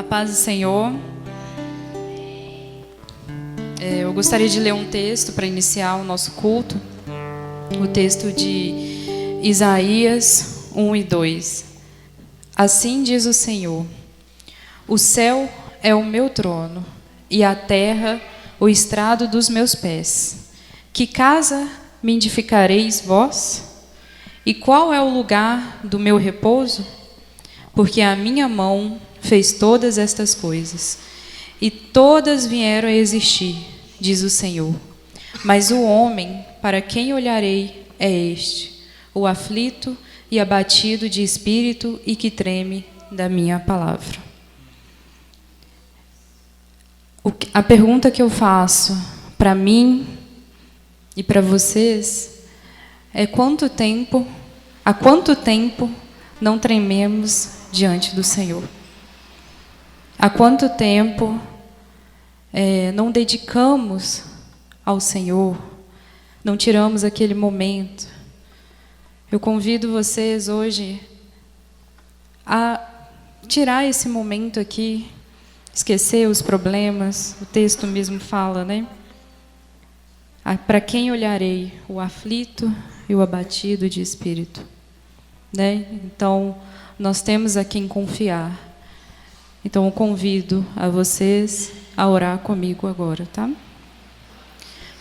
paz do Senhor. Eu gostaria de ler um texto para iniciar o nosso culto. O texto de Isaías 1 e 2. Assim diz o Senhor: o céu é o meu trono, e a terra o estrado dos meus pés. Que casa me edificareis vós? E qual é o lugar do meu repouso? Porque a minha mão fez todas estas coisas, e todas vieram a existir, diz o Senhor. Mas o homem, para quem olharei, é este, o aflito e abatido de espírito e que treme da minha palavra. A pergunta que eu faço para mim e para vocês é: há quanto tempo não trememos diante do Senhor? Há quanto tempo não dedicamos ao Senhor, não tiramos aquele momento? Eu convido vocês hoje a tirar esse momento aqui, esquecer os problemas. O texto mesmo fala, né? Para quem olharei? O aflito e o abatido de espírito, né? Então, nós temos a quem confiar. Então, eu convido a vocês a orar comigo agora, tá?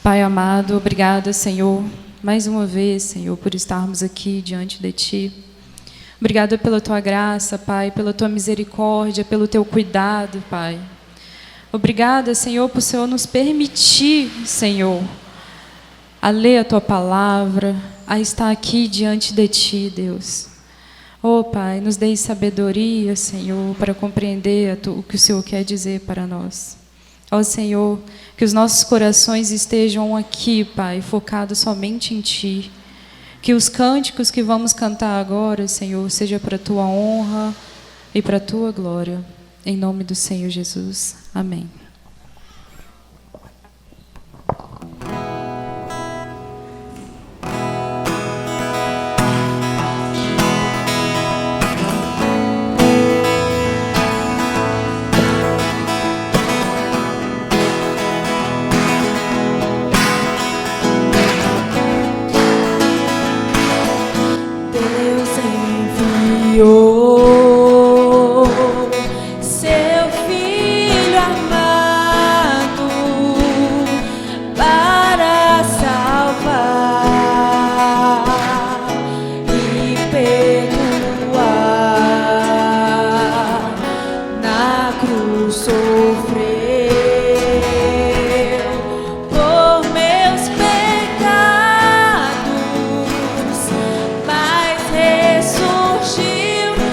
Pai amado, obrigada, Senhor, mais uma vez, Senhor, por estarmos aqui diante de Ti. Obrigada pela Tua graça, Pai, pela Tua misericórdia, pelo Teu cuidado, Pai. Obrigada, Senhor, por o Senhor nos permitir, Senhor, a ler a Tua palavra, a estar aqui diante de Ti, Deus. Oh, Pai, nos dê sabedoria, Senhor, para compreender o que o Senhor quer dizer para nós. Ó Senhor, que os nossos corações estejam aqui, Pai, focados somente em Ti. Que os cânticos que vamos cantar agora, Senhor, seja para a Tua honra e para a Tua glória. Em nome do Senhor Jesus. Amém. Seu Filho amado para salvar e perdoar. Na cruz sofreu por meus pecados, mas ressurgiu.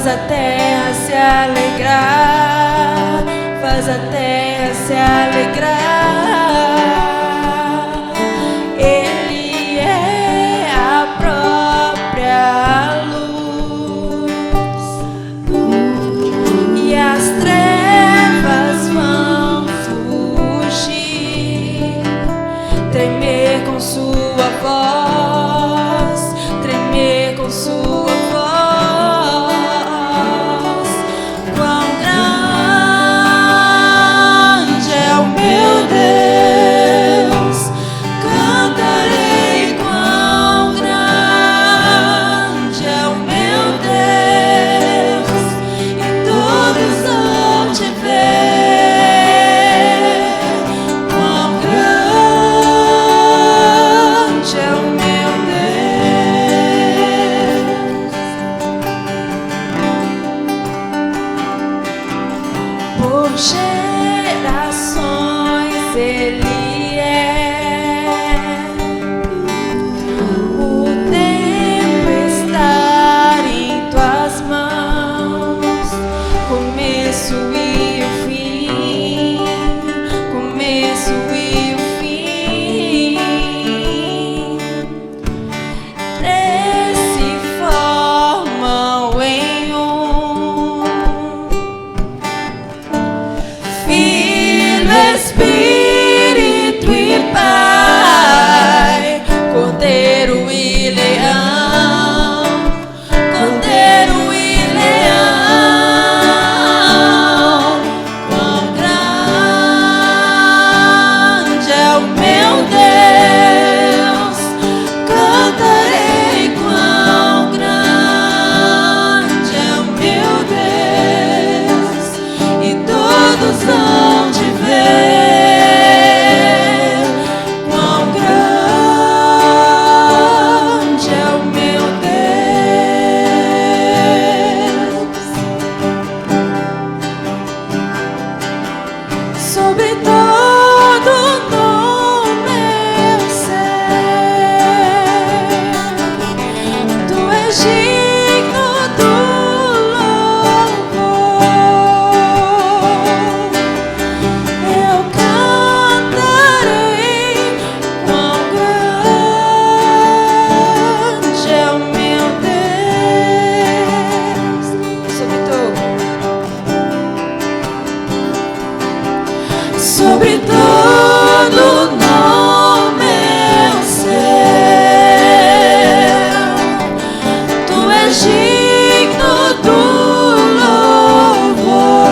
faz a terra se alegrar, faz a terra se alegrar. Ele é a própria luz e as trevas vão fugir, tremer com sua voz, tremer com sua voz. Quão grande é o meu Deus, cantarei. Quão grande é o meu Deus, e todos vão te ver. Quão grande é o meu Deus. Por gerações Ele é. O tempo está em tuas mãos, começo e o fim, começo e o fim. Três se formam em um: Filho, Espírito e Pai, Cordeiro e Leão, Cordeiro e Leão. Quão grande é o meu Deus, cantarei. Quão grande é o meu Deus, e todos vão te ver. Quão grande é o meu Deus. Sobre todo nome eu sei, tu és digno do louvor. Eu cantarei. Quão grande é o meu Deus. Sobre todo nome eu sei, tu és digno do louvor.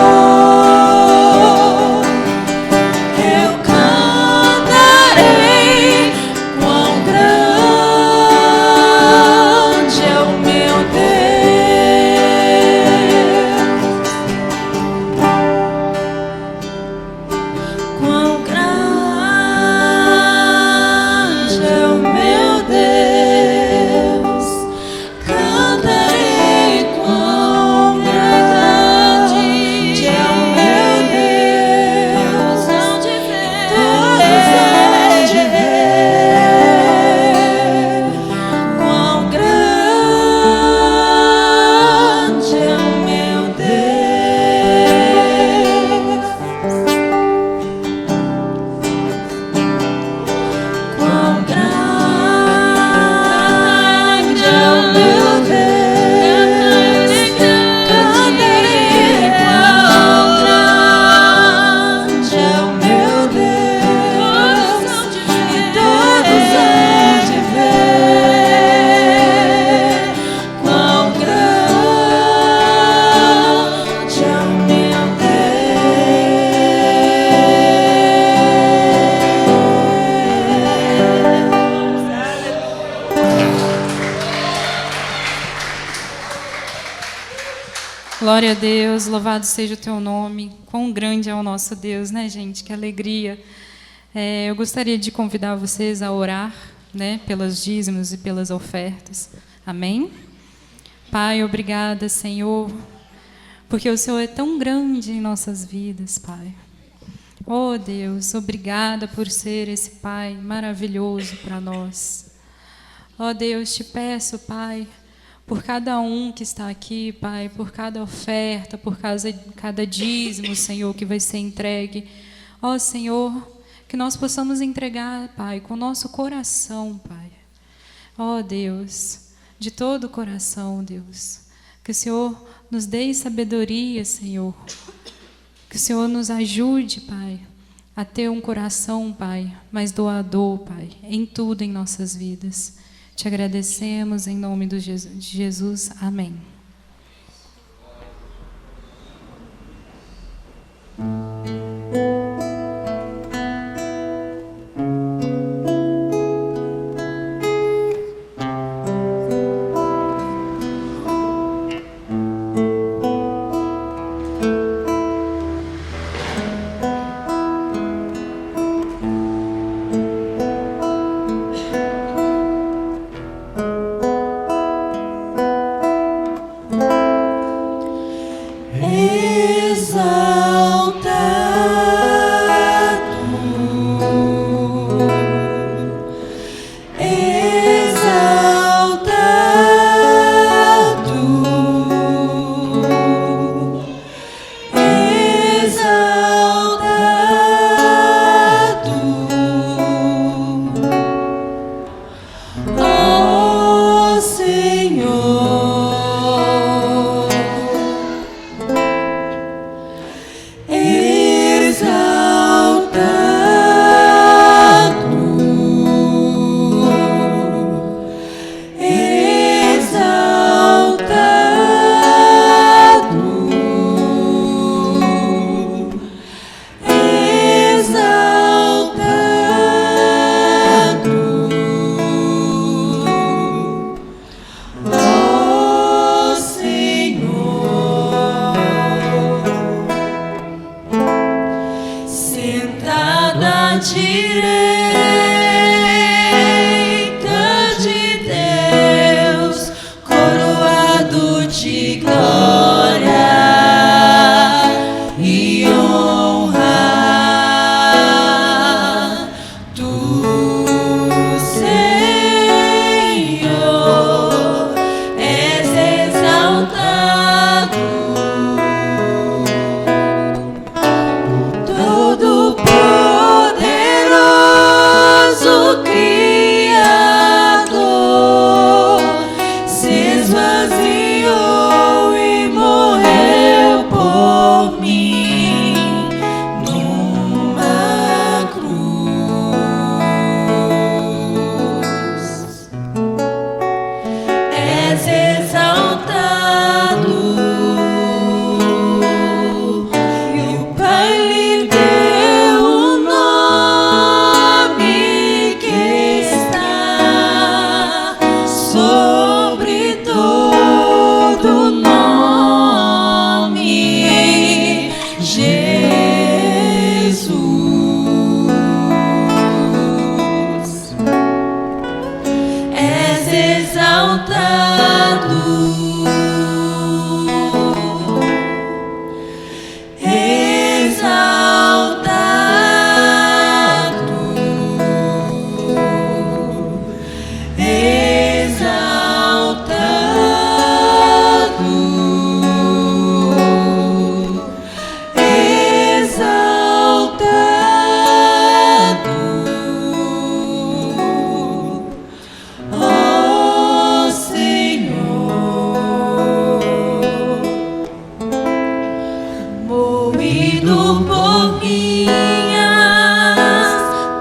Eu cantarei. Quão grande é o meu Deus. Quão grande é o meu Deus, cantarei. Quão grande é o meu Deus, onde ver. Quão grande é o meu Deus. Quão grande é o meu Deus, cantarei. Quão grande é o meu Deus, e todos hão de ver. Quão grande é o meu Glória a Deus, louvado seja o teu nome. Quão grande é o nosso Deus, né, gente? Que alegria. Eu gostaria de convidar vocês a orar, né, pelos dízimos e pelas ofertas. Amém? Pai, obrigada, Senhor, porque o Senhor é tão grande em nossas vidas, Pai. Oh, Deus, obrigada por ser esse Pai maravilhoso para nós. Oh, Deus, te peço, Pai, por cada um que está aqui, Pai, por cada oferta, por cada dízimo, Senhor, que vai ser entregue. Ó Senhor, que nós possamos entregar, Pai, com o nosso coração, Pai. Ó Deus, de todo o coração, Deus. Que o Senhor nos dê sabedoria, Senhor. Que o Senhor nos ajude, Pai, a ter um coração, Pai, mais doador, Pai, em tudo em nossas vidas. Te agradecemos em nome de Jesus. Amém.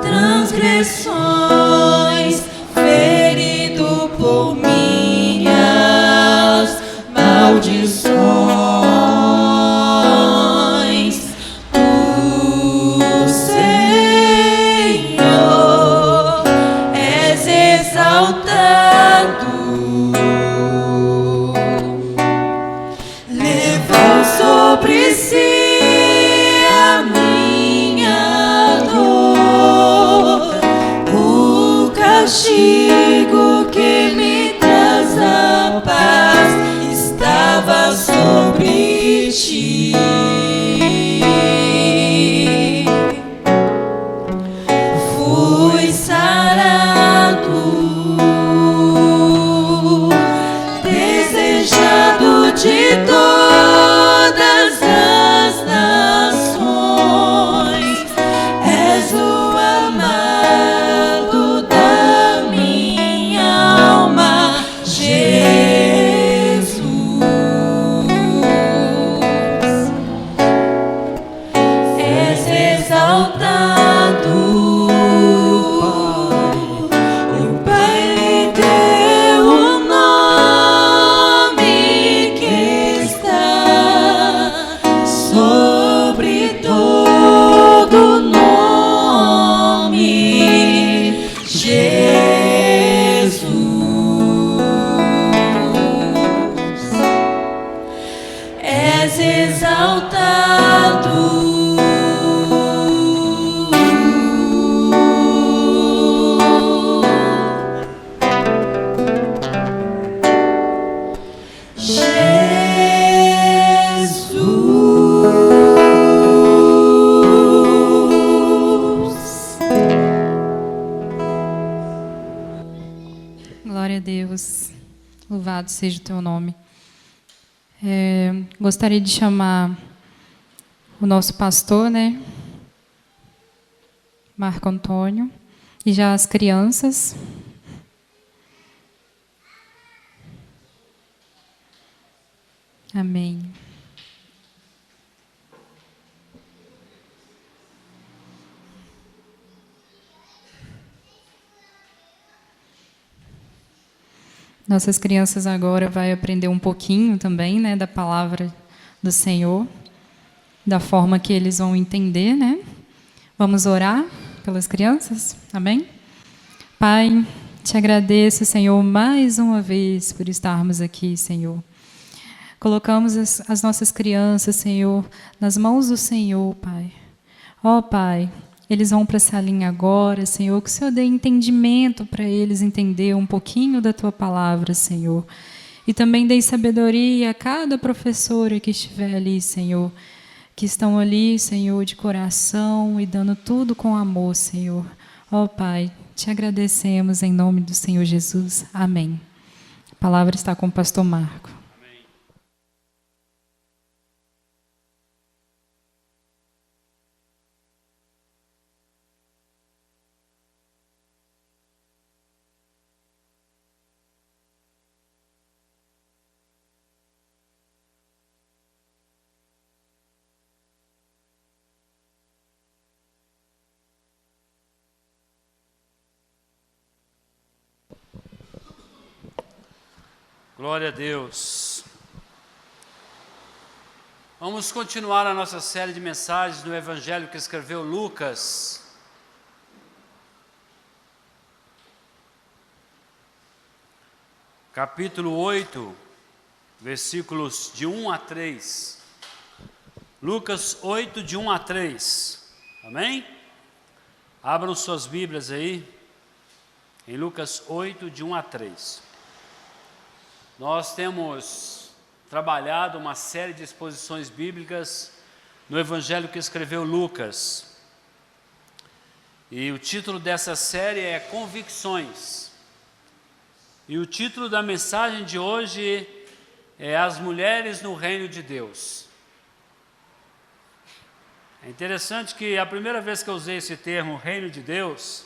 Transgressões, ferido Glória a Deus. Louvado seja o teu nome. Gostaria de chamar o nosso pastor, né? Marco Antônio. E já as crianças. Amém. Nossas crianças agora vão aprender um pouquinho também, né, da palavra do Senhor, da forma que eles vão entender, né? Vamos orar pelas crianças? Amém? Pai, te agradeço, Senhor, mais uma vez por estarmos aqui, Senhor. Colocamos as nossas crianças, Senhor, nas mãos do Senhor, Pai. Ó, Pai, eles vão para a salinha agora, Senhor, que o Senhor dê entendimento para eles entender um pouquinho da Tua palavra, Senhor. E também dê sabedoria a cada professora que estiver ali, Senhor, que estão ali, Senhor, de coração e dando tudo com amor, Senhor. Ó, Pai, te agradecemos em nome do Senhor Jesus. Amém. A palavra está com o pastor Marco. Glória a Deus. Vamos continuar a nossa série de mensagens do Evangelho que escreveu Lucas. Capítulo 8, versículos de 1 a 3. Lucas 8, de 1 a 3. Amém? Abram suas Bíblias aí, em Lucas 8, de 1 a 3. Nós temos trabalhado uma série de exposições bíblicas no Evangelho que escreveu Lucas. E o título dessa série é Convicções. E o título da mensagem de hoje é As Mulheres no Reino de Deus. É interessante que a primeira vez que eu usei esse termo, Reino de Deus,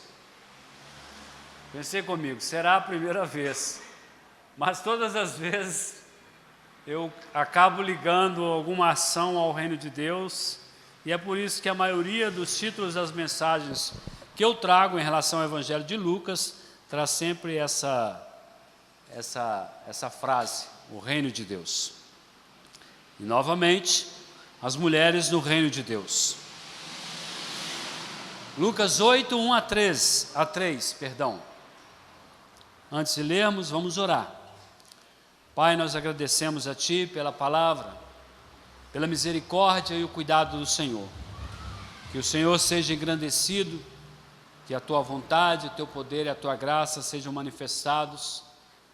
pensei comigo, será a primeira vez. Mas todas as vezes eu acabo ligando alguma ação ao reino de Deus, e é por isso que a maioria dos títulos das mensagens que eu trago em relação ao Evangelho de Lucas traz sempre essa frase, o reino de Deus. E novamente, as mulheres no reino de Deus. Lucas 8, 1 a 3. Antes de lermos, vamos orar. Pai, nós agradecemos a Ti pela palavra, pela misericórdia e o cuidado do Senhor. Que o Senhor seja engrandecido, que a Tua vontade, o Teu poder e a Tua graça sejam manifestados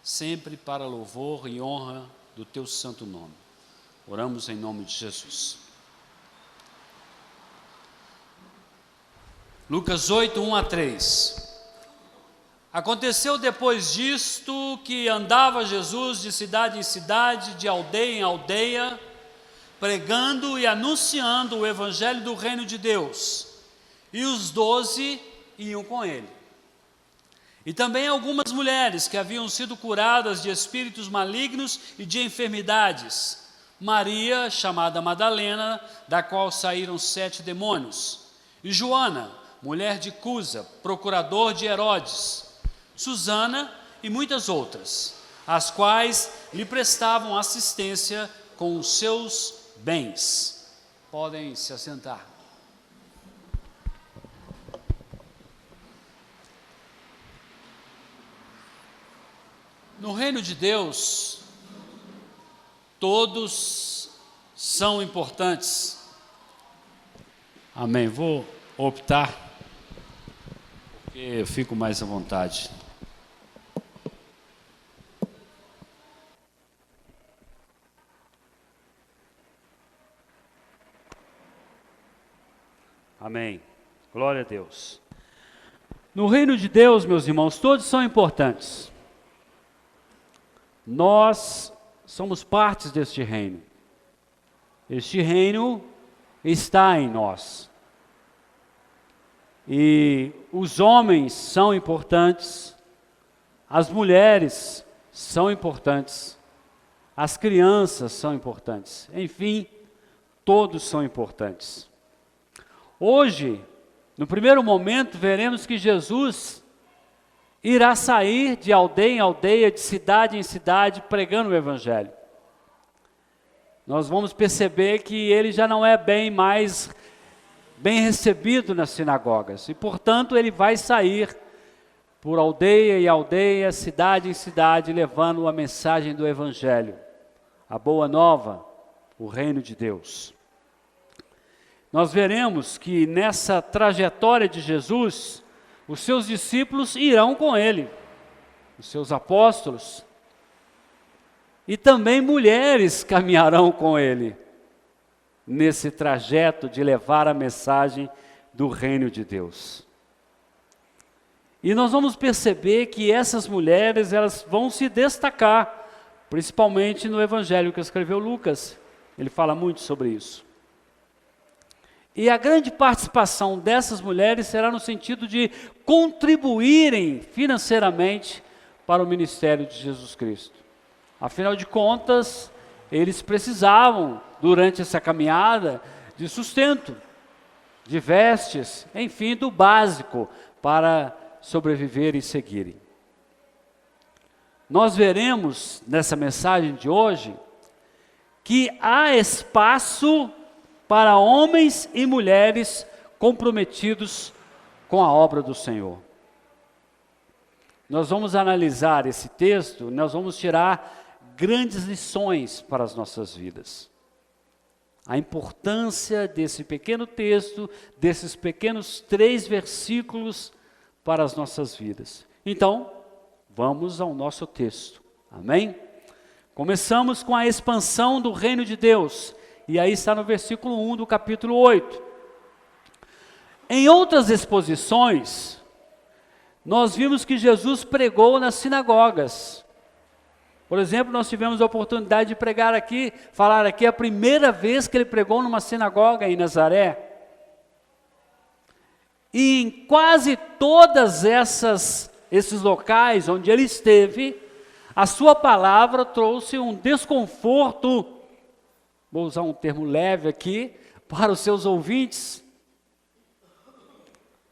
sempre para louvor e honra do Teu santo nome. Oramos em nome de Jesus. Lucas 8, 1 a 3. Aconteceu depois disto que andava Jesus de cidade em cidade, de aldeia em aldeia, pregando e anunciando o evangelho do reino de Deus. E os 12 iam com ele. E também algumas mulheres que haviam sido curadas de espíritos malignos e de enfermidades. Maria, chamada Madalena, da qual saíram 7 demônios. E Joana, mulher de Cusa, procurador de Herodes. Susana e muitas outras, as quais lhe prestavam assistência com os seus bens. Podem se assentar. No reino de Deus, todos são importantes. Amém. Vou optar, porque eu fico mais à vontade. Amém. Glória a Deus. No reino de Deus, meus irmãos, todos são importantes. nós somos partes deste reino. Este reino está em nós. E os homens são importantes, as mulheres são importantes, as crianças são importantes, enfim, todos são importantes. Hoje, no primeiro momento, veremos que Jesus irá sair de aldeia em aldeia, de cidade em cidade, pregando o Evangelho. Nós vamos perceber que ele já não é mais bem recebido nas sinagogas, e portanto ele vai sair por aldeia em aldeia, cidade em cidade, levando a mensagem do Evangelho, a boa nova, o reino de Deus. Nós veremos que nessa trajetória de Jesus, os seus discípulos irão com ele, os seus apóstolos, e também mulheres caminharão com ele, nesse trajeto de levar a mensagem do reino de Deus. E nós vamos perceber que essas mulheres, elas vão se destacar, principalmente no evangelho que escreveu Lucas, ele fala muito sobre isso. E a grande participação dessas mulheres será no sentido de contribuírem financeiramente para o ministério de Jesus Cristo. Afinal de contas, eles precisavam, durante essa caminhada, de sustento, de vestes, enfim, do básico para sobreviver e seguirem. Nós veremos nessa mensagem de hoje que há espaço para homens e mulheres comprometidos com a obra do Senhor. Nós vamos analisar esse texto, nós vamos tirar grandes lições para as nossas vidas. A importância desse pequeno texto, desses pequenos 3 versículos para as nossas vidas. Então, vamos ao nosso texto. Amém? Começamos com a expansão do reino de Deus. E aí está no versículo 1 do capítulo 8. Em outras exposições, nós vimos que Jesus pregou nas sinagogas. Por exemplo, nós tivemos a oportunidade de pregar aqui, falar aqui a primeira vez que ele pregou numa sinagoga em Nazaré. E em quase todas esses locais onde ele esteve, a sua palavra trouxe um desconforto, vou usar um termo leve aqui, para os seus ouvintes.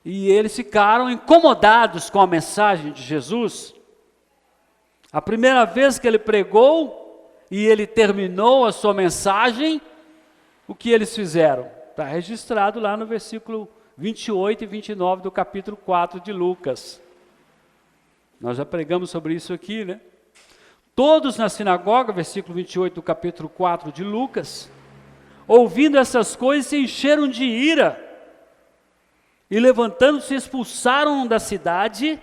E eles ficaram incomodados com a mensagem de Jesus. A primeira vez que ele pregou e ele terminou a sua mensagem, o que eles fizeram? Está registrado lá no versículo 28 e 29 do capítulo 4 de Lucas. Nós já pregamos sobre isso aqui, né? Todos na sinagoga, versículo 28 do capítulo 4 de Lucas, ouvindo essas coisas, se encheram de ira, e levantando-se, expulsaram-no da cidade,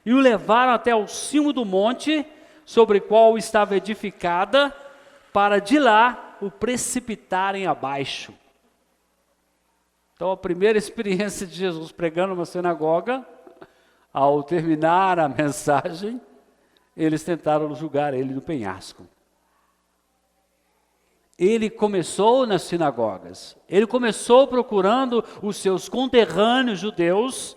e o levaram até ao cimo do monte, sobre o qual estava edificada, para de lá o precipitarem abaixo. Então, a primeira experiência de Jesus pregando numa sinagoga, ao terminar a mensagem, eles tentaram julgar ele no penhasco. Ele começou nas sinagogas, ele começou procurando os seus conterrâneos judeus,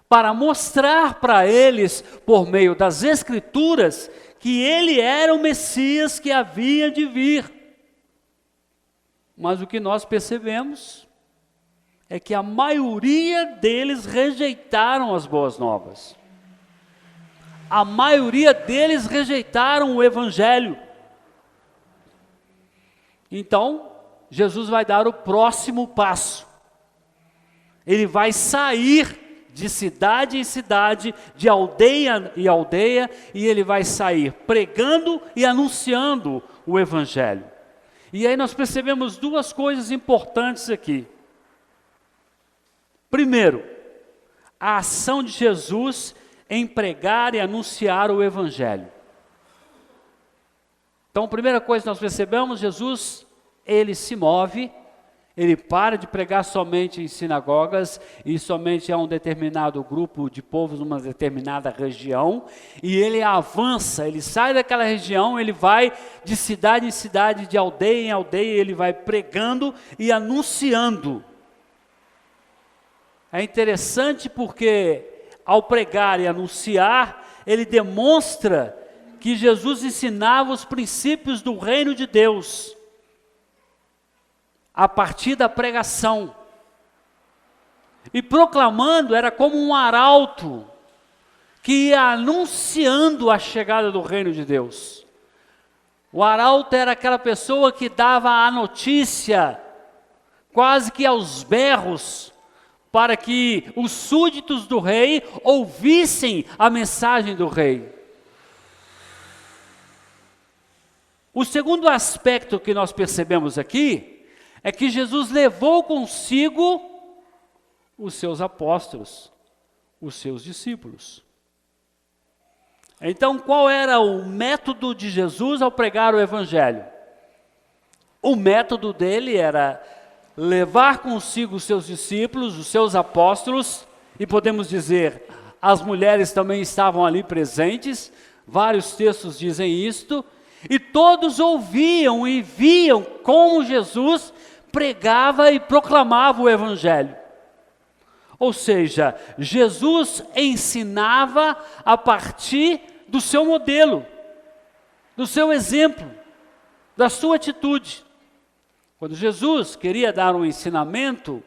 para mostrar para eles, por meio das Escrituras, que ele era o Messias que havia de vir. Mas o que nós percebemos é que a maioria deles rejeitaram as boas novas. A maioria deles rejeitaram o Evangelho. Então, Jesus vai dar o próximo passo. Ele vai sair de cidade em cidade, de aldeia em aldeia, e ele vai sair pregando e anunciando o Evangelho. E aí nós percebemos 2 coisas importantes aqui. Primeiro, a ação de Jesus em pregar e anunciar o Evangelho. Então, a primeira coisa que nós percebemos, Jesus, ele se move, Ele para de pregar somente em sinagogas e somente a um determinado grupo de povos numa determinada região, e ele avança, ele sai daquela região, ele vai de cidade em cidade, de aldeia em aldeia, ele vai pregando e anunciando. É interessante porque ao pregar e anunciar, ele demonstra que Jesus ensinava os princípios do reino de Deus a partir da pregação. E proclamando era como um arauto que ia anunciando a chegada do reino de Deus. O arauto era aquela pessoa que dava a notícia, quase que aos berros, para que os súditos do rei ouvissem a mensagem do rei. O segundo aspecto que nós percebemos aqui é que Jesus levou consigo os seus apóstolos, os seus discípulos. Então, qual era o método de Jesus ao pregar o evangelho? O método dele era levar consigo os seus discípulos, os seus apóstolos, e podemos dizer, as mulheres também estavam ali presentes, vários textos dizem isto, e todos ouviam e viam como Jesus pregava e proclamava o evangelho. Ou seja, Jesus ensinava a partir do seu modelo, do seu exemplo, da sua atitude. Quando Jesus queria dar um ensinamento,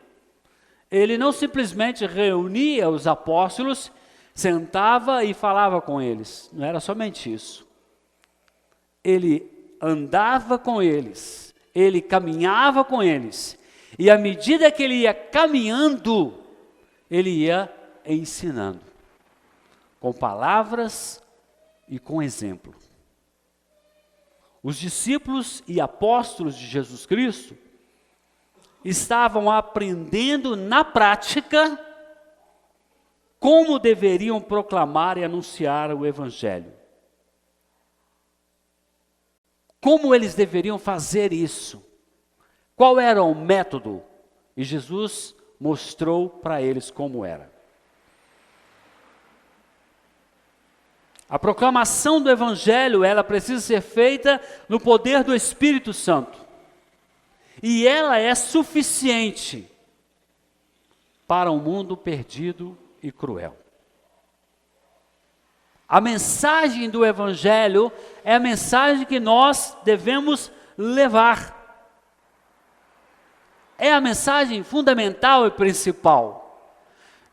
ele não simplesmente reunia os apóstolos, sentava e falava com eles. Não era somente isso. Ele andava com eles, ele caminhava com eles, e à medida que ele ia caminhando, ele ia ensinando, com palavras e com exemplo. Os discípulos e apóstolos de Jesus Cristo estavam aprendendo na prática como deveriam proclamar e anunciar o evangelho. Como eles deveriam fazer isso? Qual era o método? E Jesus mostrou para eles como era. A proclamação do evangelho, ela precisa ser feita no poder do Espírito Santo. E ela é suficiente para um mundo perdido e cruel. A mensagem do evangelho é a mensagem que nós devemos levar. É a mensagem fundamental e principal.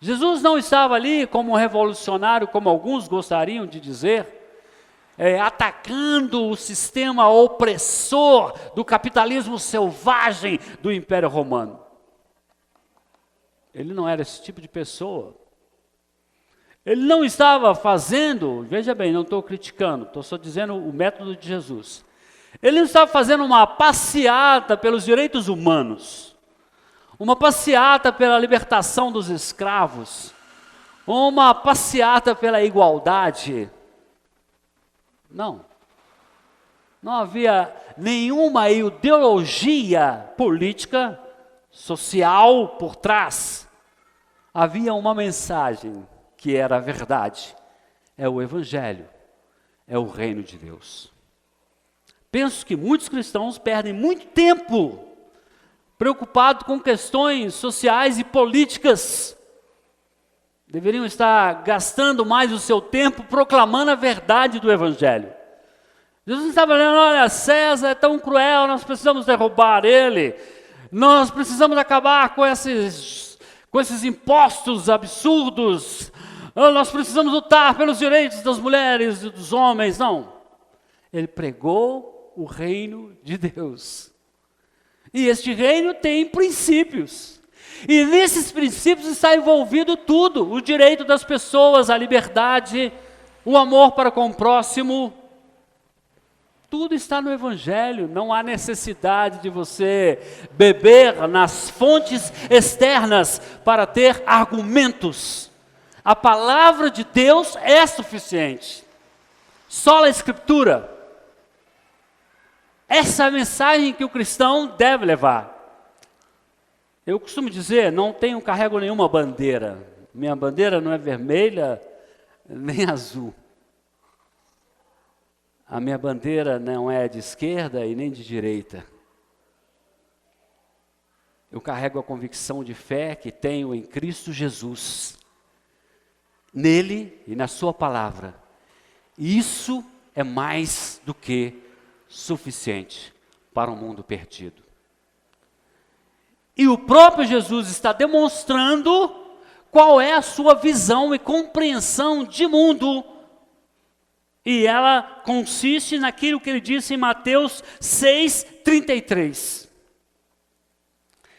Jesus não estava ali como um revolucionário, como alguns gostariam de dizer, atacando o sistema opressor do capitalismo selvagem do Império Romano. Ele não era esse tipo de pessoa. Ele não estava fazendo, veja bem, não estou criticando, estou só dizendo o método de Jesus. Ele não estava fazendo uma passeata pelos direitos humanos, uma passeata pela libertação dos escravos, uma passeata pela igualdade. Não havia nenhuma ideologia política, social por trás. Havia uma mensagem que era a verdade, é o evangelho, é o reino de Deus. Penso que muitos cristãos perdem muito tempo preocupados com questões sociais e políticas. Deveriam estar gastando mais o seu tempo proclamando a verdade do evangelho. Jesus estava falando, olha, César é tão cruel, nós precisamos derrubar ele, nós precisamos acabar com esses impostos absurdos, nós precisamos lutar pelos direitos das mulheres e dos homens. Não, ele pregou o reino de Deus, e este reino tem princípios, e nesses princípios está envolvido tudo, o direito das pessoas, a liberdade, o amor para com o próximo. Tudo está no evangelho, não há necessidade de você beber nas fontes externas para ter argumentos. A palavra de Deus é suficiente. Só a Escritura. Essa é a mensagem que o cristão deve levar. Eu costumo dizer, não carrego nenhuma bandeira. Minha bandeira não é vermelha, nem azul. A minha bandeira não é de esquerda e nem de direita. Eu carrego a convicção de fé que tenho em Cristo Jesus, nele e na sua palavra. E isso é mais do que suficiente para um mundo perdido. E o próprio Jesus está demonstrando qual é a sua visão e compreensão de mundo. E ela consiste naquilo que ele disse em Mateus 6:33.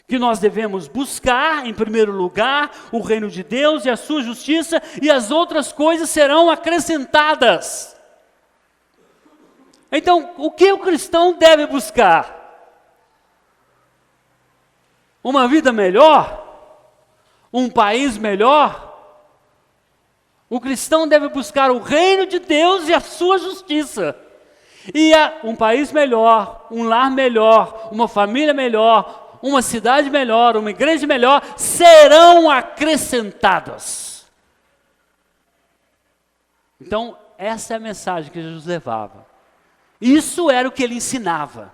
Que nós devemos buscar, em primeiro lugar, o reino de Deus e a sua justiça, e as outras coisas serão acrescentadas. Então, o que o cristão deve buscar? Uma vida melhor? Um país melhor? O cristão deve buscar o reino de Deus e a sua justiça. E um país melhor, um lar melhor, uma família melhor, uma cidade melhor, uma igreja melhor, serão acrescentadas. Então, essa é a mensagem que Jesus levava. Isso era o que ele ensinava.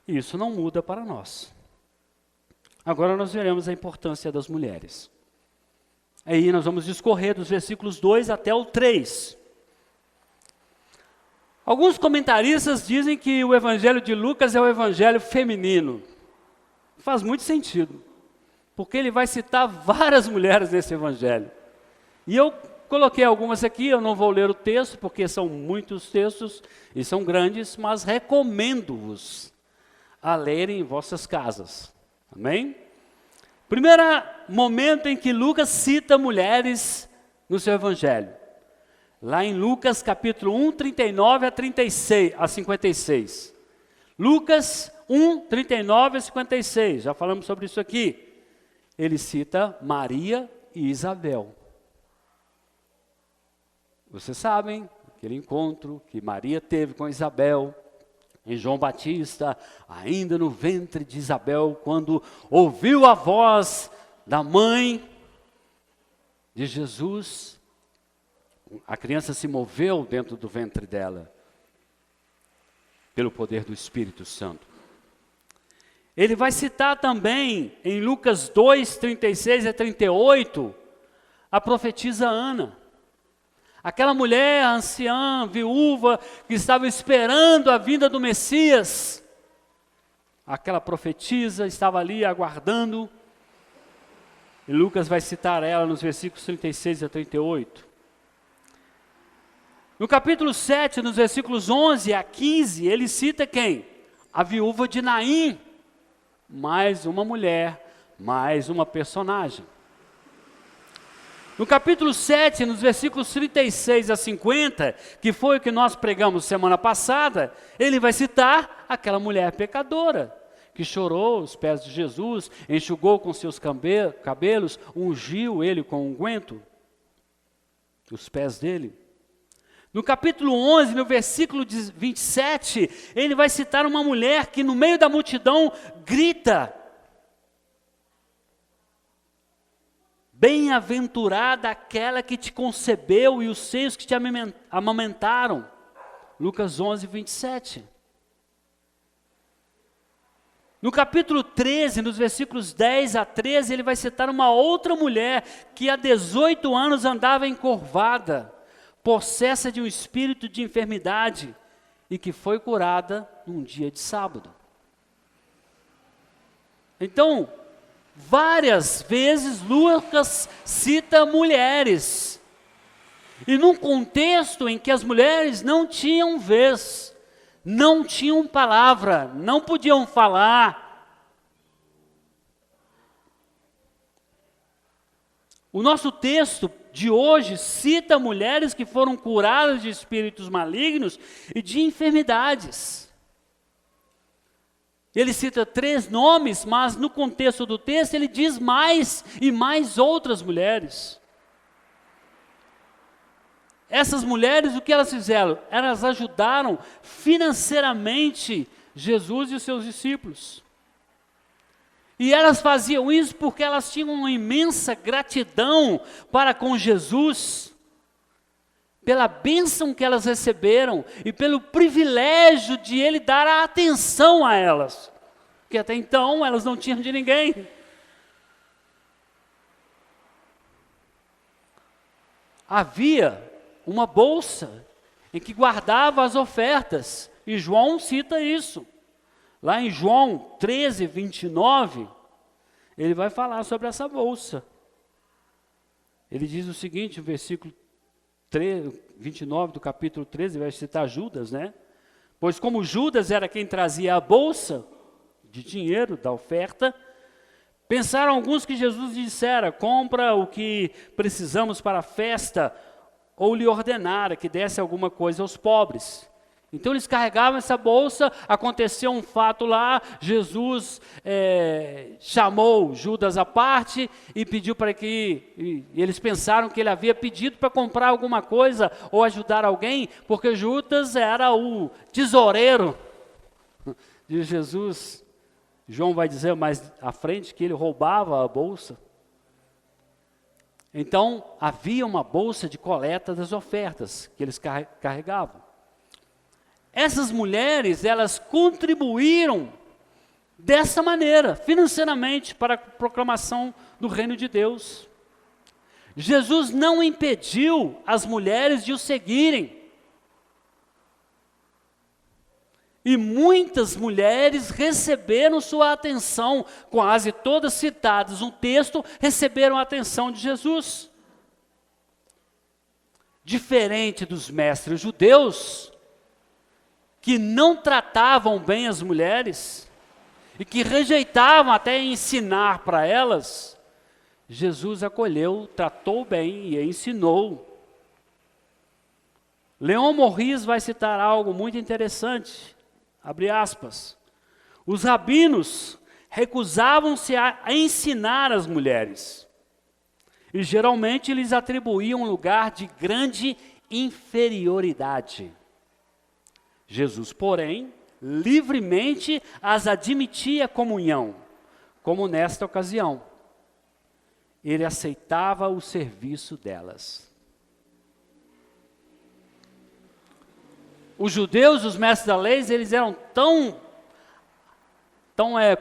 E isso não muda para nós. Agora nós veremos a importância das mulheres. Aí nós vamos discorrer dos versículos 2 até o 3. Alguns comentaristas dizem que o evangelho de Lucas é o evangelho feminino. Faz muito sentido, porque ele vai citar várias mulheres nesse evangelho. E eu coloquei algumas aqui, eu não vou ler o texto, porque são muitos textos e são grandes, mas recomendo-vos a lerem em vossas casas. Amém? Primeiro momento em que Lucas cita mulheres no seu evangelho. Lá em Lucas capítulo 1, 39 a 56. Lucas 1, 39 a 56, já falamos sobre isso aqui. Ele cita Maria e Isabel. Vocês sabem aquele encontro que Maria teve com Isabel, em João Batista, ainda no ventre de Isabel, quando ouviu a voz da mãe de Jesus, a criança se moveu dentro do ventre dela, pelo poder do Espírito Santo. Ele vai citar também, em Lucas 2, 36 a 38, a profetisa Ana. Aquela mulher anciã, viúva, que estava esperando a vinda do Messias. Aquela profetisa estava ali aguardando. E Lucas vai citar ela nos versículos 36 a 38. No capítulo 7, nos versículos 11 a 15, ele cita quem? A viúva de Naim. Mais uma mulher, mais uma personagem. No capítulo 7, nos versículos 36 a 50, que foi o que nós pregamos semana passada, ele vai citar aquela mulher pecadora, que chorou aos pés de Jesus, enxugou com seus cabelos, ungiu ele com unguento, os pés dele. No capítulo 11, no versículo 27, ele vai citar uma mulher que no meio da multidão grita: bem-aventurada aquela que te concebeu e os seios que te amamentaram. Lucas 11, 27. No capítulo 13, nos versículos 10 a 13, ele vai citar uma outra mulher que há 18 anos andava encurvada, possessa de um espírito de enfermidade, e que foi curada num dia de sábado. Então, várias vezes Lucas cita mulheres, e num contexto em que as mulheres não tinham vez, não tinham palavra, não podiam falar. O nosso texto de hoje cita mulheres que foram curadas de espíritos malignos e de enfermidades. Ele cita 3 nomes, mas no contexto do texto ele diz mais e mais outras mulheres. Essas mulheres, o que elas fizeram? Elas ajudaram financeiramente Jesus e os seus discípulos. E elas faziam isso porque elas tinham uma imensa gratidão para com Jesus, pela bênção que elas receberam e pelo privilégio de Ele dar a atenção a elas, porque até então elas não tinham de ninguém. Havia uma bolsa em que guardava as ofertas, e João cita isso. Lá em João 13, 29, ele vai falar sobre essa bolsa. Ele diz o seguinte, no versículo 29 do capítulo 13, vai citar Judas, né? Pois como Judas era quem trazia a bolsa de dinheiro da oferta, pensaram alguns que Jesus dissera, compra o que precisamos para a festa, ou lhe ordenara que desse alguma coisa aos pobres. Então eles carregavam essa bolsa, aconteceu um fato lá, Jesus chamou Judas à parte e pediu para que, e eles pensaram que ele havia pedido para comprar alguma coisa ou ajudar alguém, porque Judas era o tesoureiro de Jesus. João vai dizer mais à frente que ele roubava a bolsa. Então havia uma bolsa de coleta das ofertas que eles carregavam. Essas mulheres, elas contribuíram dessa maneira, financeiramente, para a proclamação do reino de Deus. Jesus não impediu as mulheres de o seguirem. E muitas mulheres receberam sua atenção, quase todas citadas no texto, receberam a atenção de Jesus. Diferente dos mestres judeus, que não tratavam bem as mulheres e que rejeitavam até ensinar para elas, Jesus acolheu, tratou bem e ensinou. Leon Morris vai citar algo muito interessante, abre aspas, os rabinos recusavam-se a ensinar as mulheres e geralmente lhes atribuíam um lugar de grande inferioridade. Jesus, porém, livremente as admitia à comunhão, como nesta ocasião. Ele aceitava o serviço delas. Os judeus, os mestres da lei, eles eram tão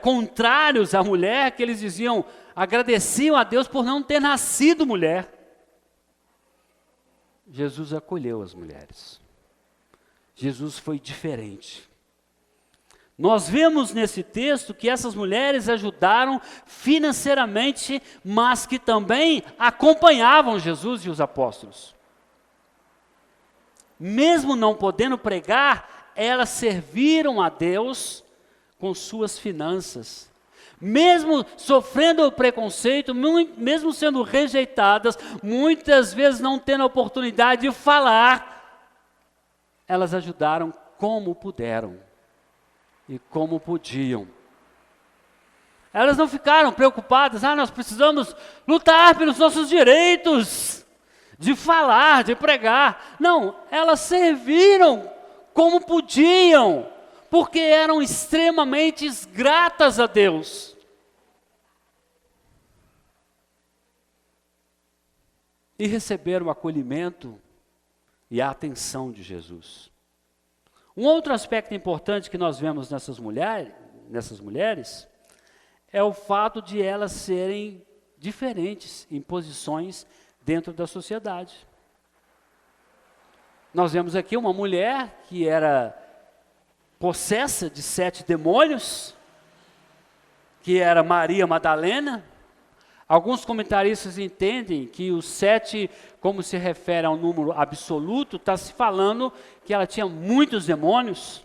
contrários à mulher, que eles diziam, agradeciam a Deus por não ter nascido mulher. Jesus acolheu as mulheres. Jesus foi diferente. Nós vemos nesse texto que essas mulheres ajudaram financeiramente, mas que também acompanhavam Jesus e os apóstolos. Mesmo não podendo pregar, elas serviram a Deus com suas finanças. Mesmo sofrendo o preconceito, mesmo sendo rejeitadas, muitas vezes não tendo a oportunidade de falar, elas ajudaram como puderam e como podiam. Elas não ficaram preocupadas, nós precisamos lutar pelos nossos direitos, de falar, de pregar. Não, elas serviram como podiam, porque eram extremamente gratas a Deus. E receberam o acolhimento e a atenção de Jesus. Um outro aspecto importante que nós vemos nessas mulheres é o fato de elas serem diferentes em posições dentro da sociedade. Nós vemos aqui uma mulher que era possessa de 7 demônios, que era Maria Madalena. Alguns comentaristas entendem que os 7, como se refere ao número absoluto, está se falando que ela tinha muitos demônios.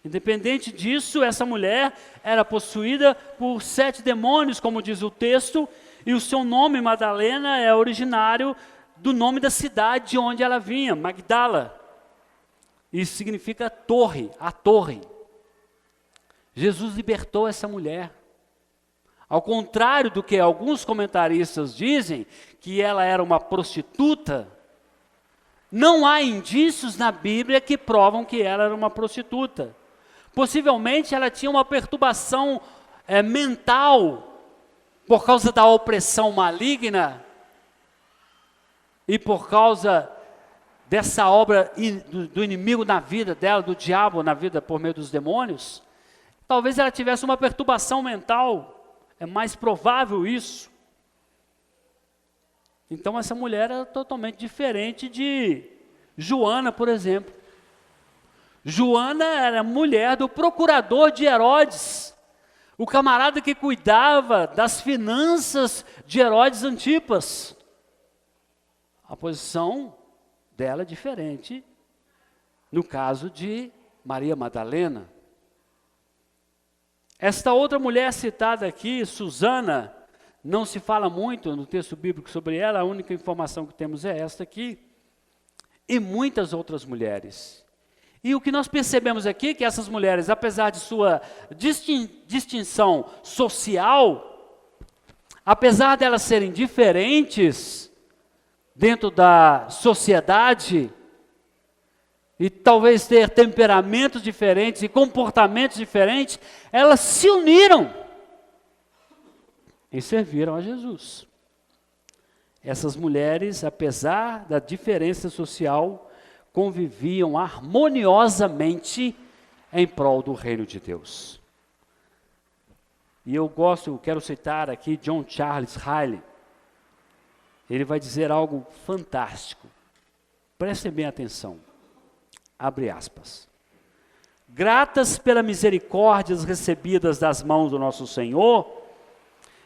Independente disso, essa mulher era possuída por 7 demônios, como diz o texto, e o seu nome, Madalena, é originário do nome da cidade de onde ela vinha, Magdala. Isso significa torre, a torre. Jesus libertou essa mulher. Ao contrário do que alguns comentaristas dizem, que ela era uma prostituta, não há indícios na Bíblia que provam que ela era uma prostituta. Possivelmente ela tinha uma perturbação mental, por causa da opressão maligna e por causa dessa obra do inimigo na vida dela, do diabo na vida por meio dos demônios, talvez ela tivesse uma perturbação mental, é mais provável isso. Então essa mulher era totalmente diferente de Joana, por exemplo. Joana era mulher do procurador de Herodes, o camarada que cuidava das finanças de Herodes Antipas. A posição dela é diferente no caso de Maria Madalena. Esta outra mulher citada aqui, Susana, não se fala muito no texto bíblico sobre ela, a única informação que temos é esta aqui, e muitas outras mulheres. E o que nós percebemos aqui é que essas mulheres, apesar de sua distinção social, apesar de elas serem diferentes dentro da sociedade, e talvez ter temperamentos diferentes e comportamentos diferentes, elas se uniram e serviram a Jesus. Essas mulheres, apesar da diferença social, conviviam harmoniosamente em prol do reino de Deus. E eu quero citar aqui John Charles Riley. Ele vai dizer algo fantástico. Prestem bem atenção. Abre aspas. Gratas pelas misericórdias recebidas das mãos do nosso Senhor,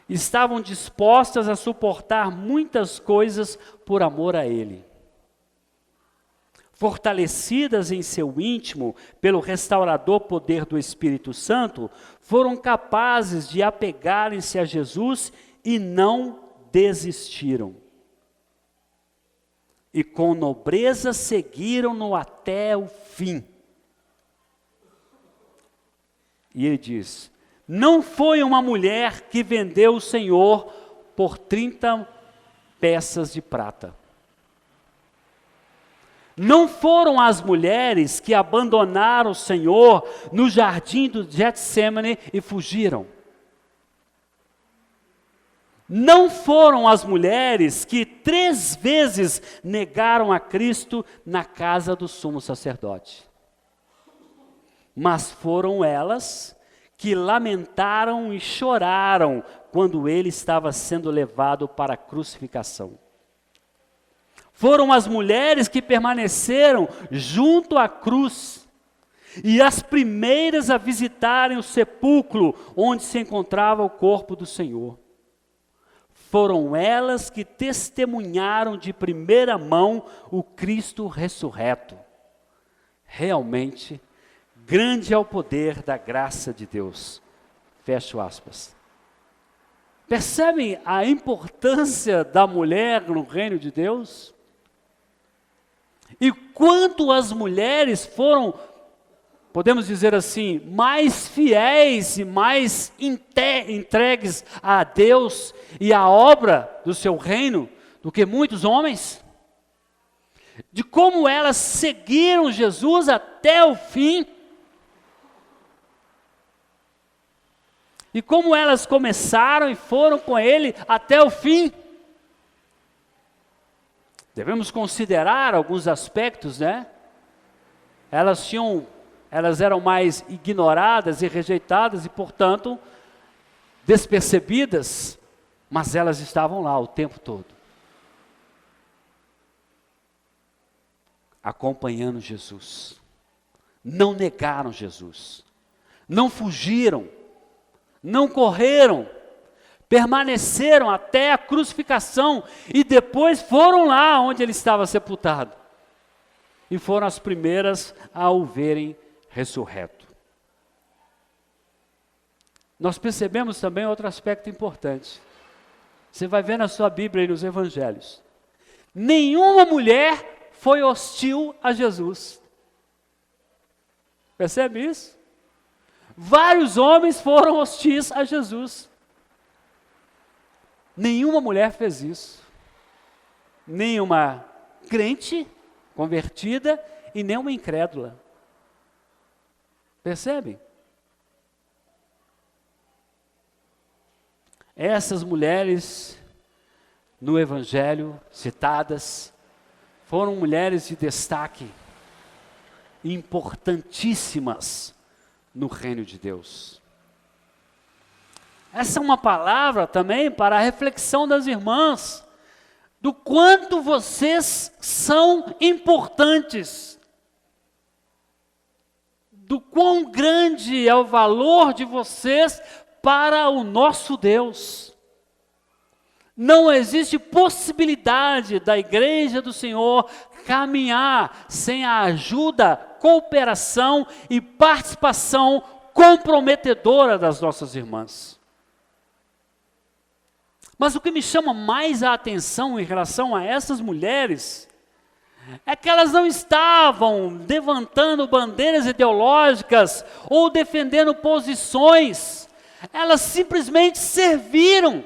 estavam dispostas a suportar muitas coisas por amor a Ele. Fortalecidas em seu íntimo pelo restaurador poder do Espírito Santo, foram capazes de apegarem-se a Jesus e não desistiram. E com nobreza seguiram-no até o fim. E ele diz: não foi uma mulher que vendeu o Senhor por 30 peças de prata. Não foram as mulheres que abandonaram o Senhor no jardim do Getsêmani e fugiram. Não foram as mulheres que 3 vezes negaram a Cristo na casa do sumo sacerdote. Mas foram elas que lamentaram e choraram quando ele estava sendo levado para a crucificação. Foram as mulheres que permaneceram junto à cruz e as primeiras a visitarem o sepulcro onde se encontrava o corpo do Senhor. Foram elas que testemunharam de primeira mão o Cristo ressurreto. Realmente, grande é o poder da graça de Deus. Fecho aspas. Percebem a importância da mulher no reino de Deus? E quanto as mulheres foram, podemos dizer assim, mais fiéis e mais entregues a Deus e à obra do seu reino do que muitos homens? De como elas seguiram Jesus até o fim? E como elas começaram e foram com ele até o fim? Devemos considerar alguns aspectos, né? Elas eram mais ignoradas e rejeitadas e, portanto, despercebidas, mas elas estavam lá o tempo todo, acompanhando Jesus. Não negaram Jesus, não fugiram, não correram, permaneceram até a crucificação e depois foram lá onde ele estava sepultado. E foram as primeiras a o verem ressurreto. Nós percebemos também outro aspecto importante. Você vai ver na sua Bíblia e nos Evangelhos. Nenhuma mulher foi hostil a Jesus. Percebe isso? Vários homens foram hostis a Jesus. Nenhuma mulher fez isso. Nenhuma crente convertida e nenhuma incrédula. Percebem? essas mulheres no Evangelho citadas foram mulheres de destaque, importantíssimas no reino de Deus. Essa é uma palavra também para a reflexão das irmãs, do quanto vocês são importantes, do quão grande é o valor de vocês para o nosso Deus. Não existe possibilidade da igreja do Senhor caminhar sem a ajuda, cooperação e participação comprometedora das nossas irmãs. Mas o que me chama mais a atenção em relação a essas mulheres é que elas não estavam levantando bandeiras ideológicas ou defendendo posições, elas simplesmente serviram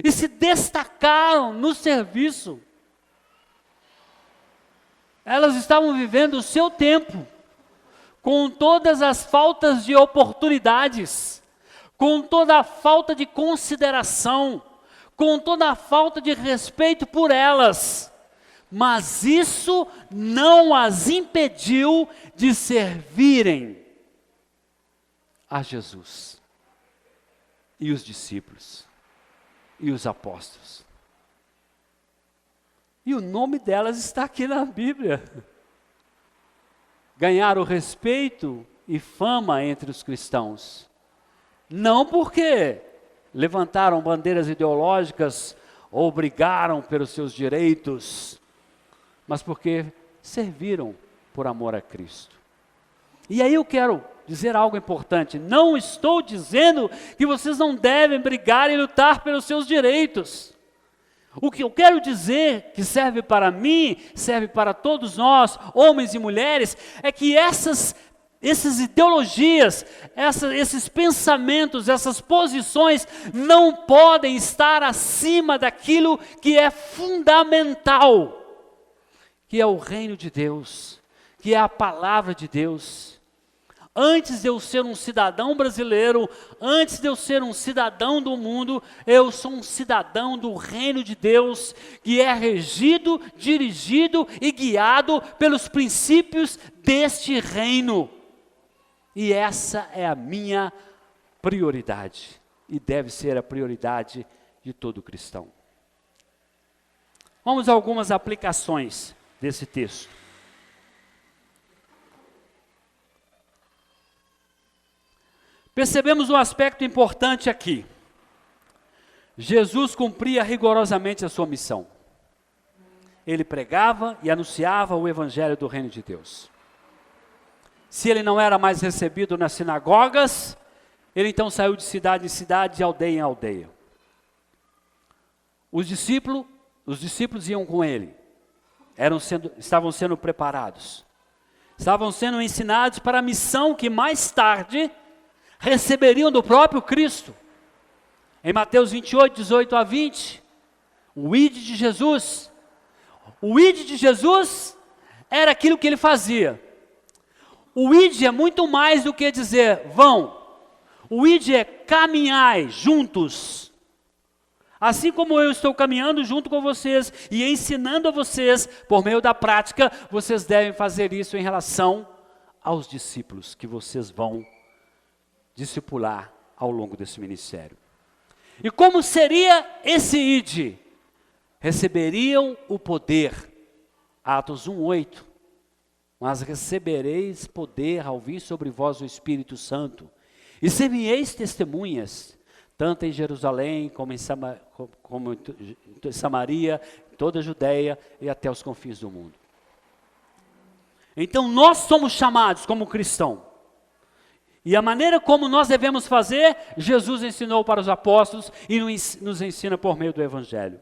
e se destacaram no serviço. Elas estavam vivendo o seu tempo, com todas as faltas de oportunidades, com toda a falta de consideração, com toda a falta de respeito por elas. Mas isso não as impediu de servirem a Jesus e os discípulos e os apóstolos. E o nome delas está aqui na Bíblia. Ganharam respeito e fama entre os cristãos. Não porque levantaram bandeiras ideológicas ou brigaram pelos seus direitos, mas porque serviram por amor a Cristo. E aí eu quero dizer algo importante. Não estou dizendo que vocês não devem brigar e lutar pelos seus direitos. O que eu quero dizer, que serve para mim, serve para todos nós, homens e mulheres, é que essas ideologias, esses pensamentos, essas posições não podem estar acima daquilo que é fundamental, que é o reino de Deus, que é a palavra de Deus. Antes de eu ser um cidadão brasileiro, antes de eu ser um cidadão do mundo, eu sou um cidadão do reino de Deus, que é regido, dirigido e guiado pelos princípios deste reino. E essa é a minha prioridade, e deve ser a prioridade de todo cristão. Vamos a algumas aplicações desse texto. Percebemos um aspecto importante aqui. Jesus cumpria rigorosamente a sua missão. Ele pregava e anunciava o evangelho do reino de Deus. Se ele não era mais recebido nas sinagogas, ele então saiu de cidade em cidade, de aldeia em aldeia. Os discípulos iam com ele, estavam sendo preparados, estavam sendo ensinados para a missão que mais tarde receberiam do próprio Cristo. Em Mateus 28, 18 a 20, o ide de Jesus. O ide de Jesus era aquilo que ele fazia. O ide é muito mais do que dizer vão. O ide é caminhai juntos. Assim como eu estou caminhando junto com vocês e ensinando a vocês, por meio da prática, vocês devem fazer isso em relação aos discípulos que vocês vão discipular ao longo desse ministério. E como seria esse ide? Receberiam o poder, Atos 1:8, mas recebereis poder ao vir sobre vós o Espírito Santo, e ser-me-eis testemunhas, tanto em Jerusalém como em Samaria, toda a Judeia e até os confins do mundo. Então nós somos chamados como cristãos. E a maneira como nós devemos fazer, Jesus ensinou para os apóstolos e nos ensina por meio do Evangelho.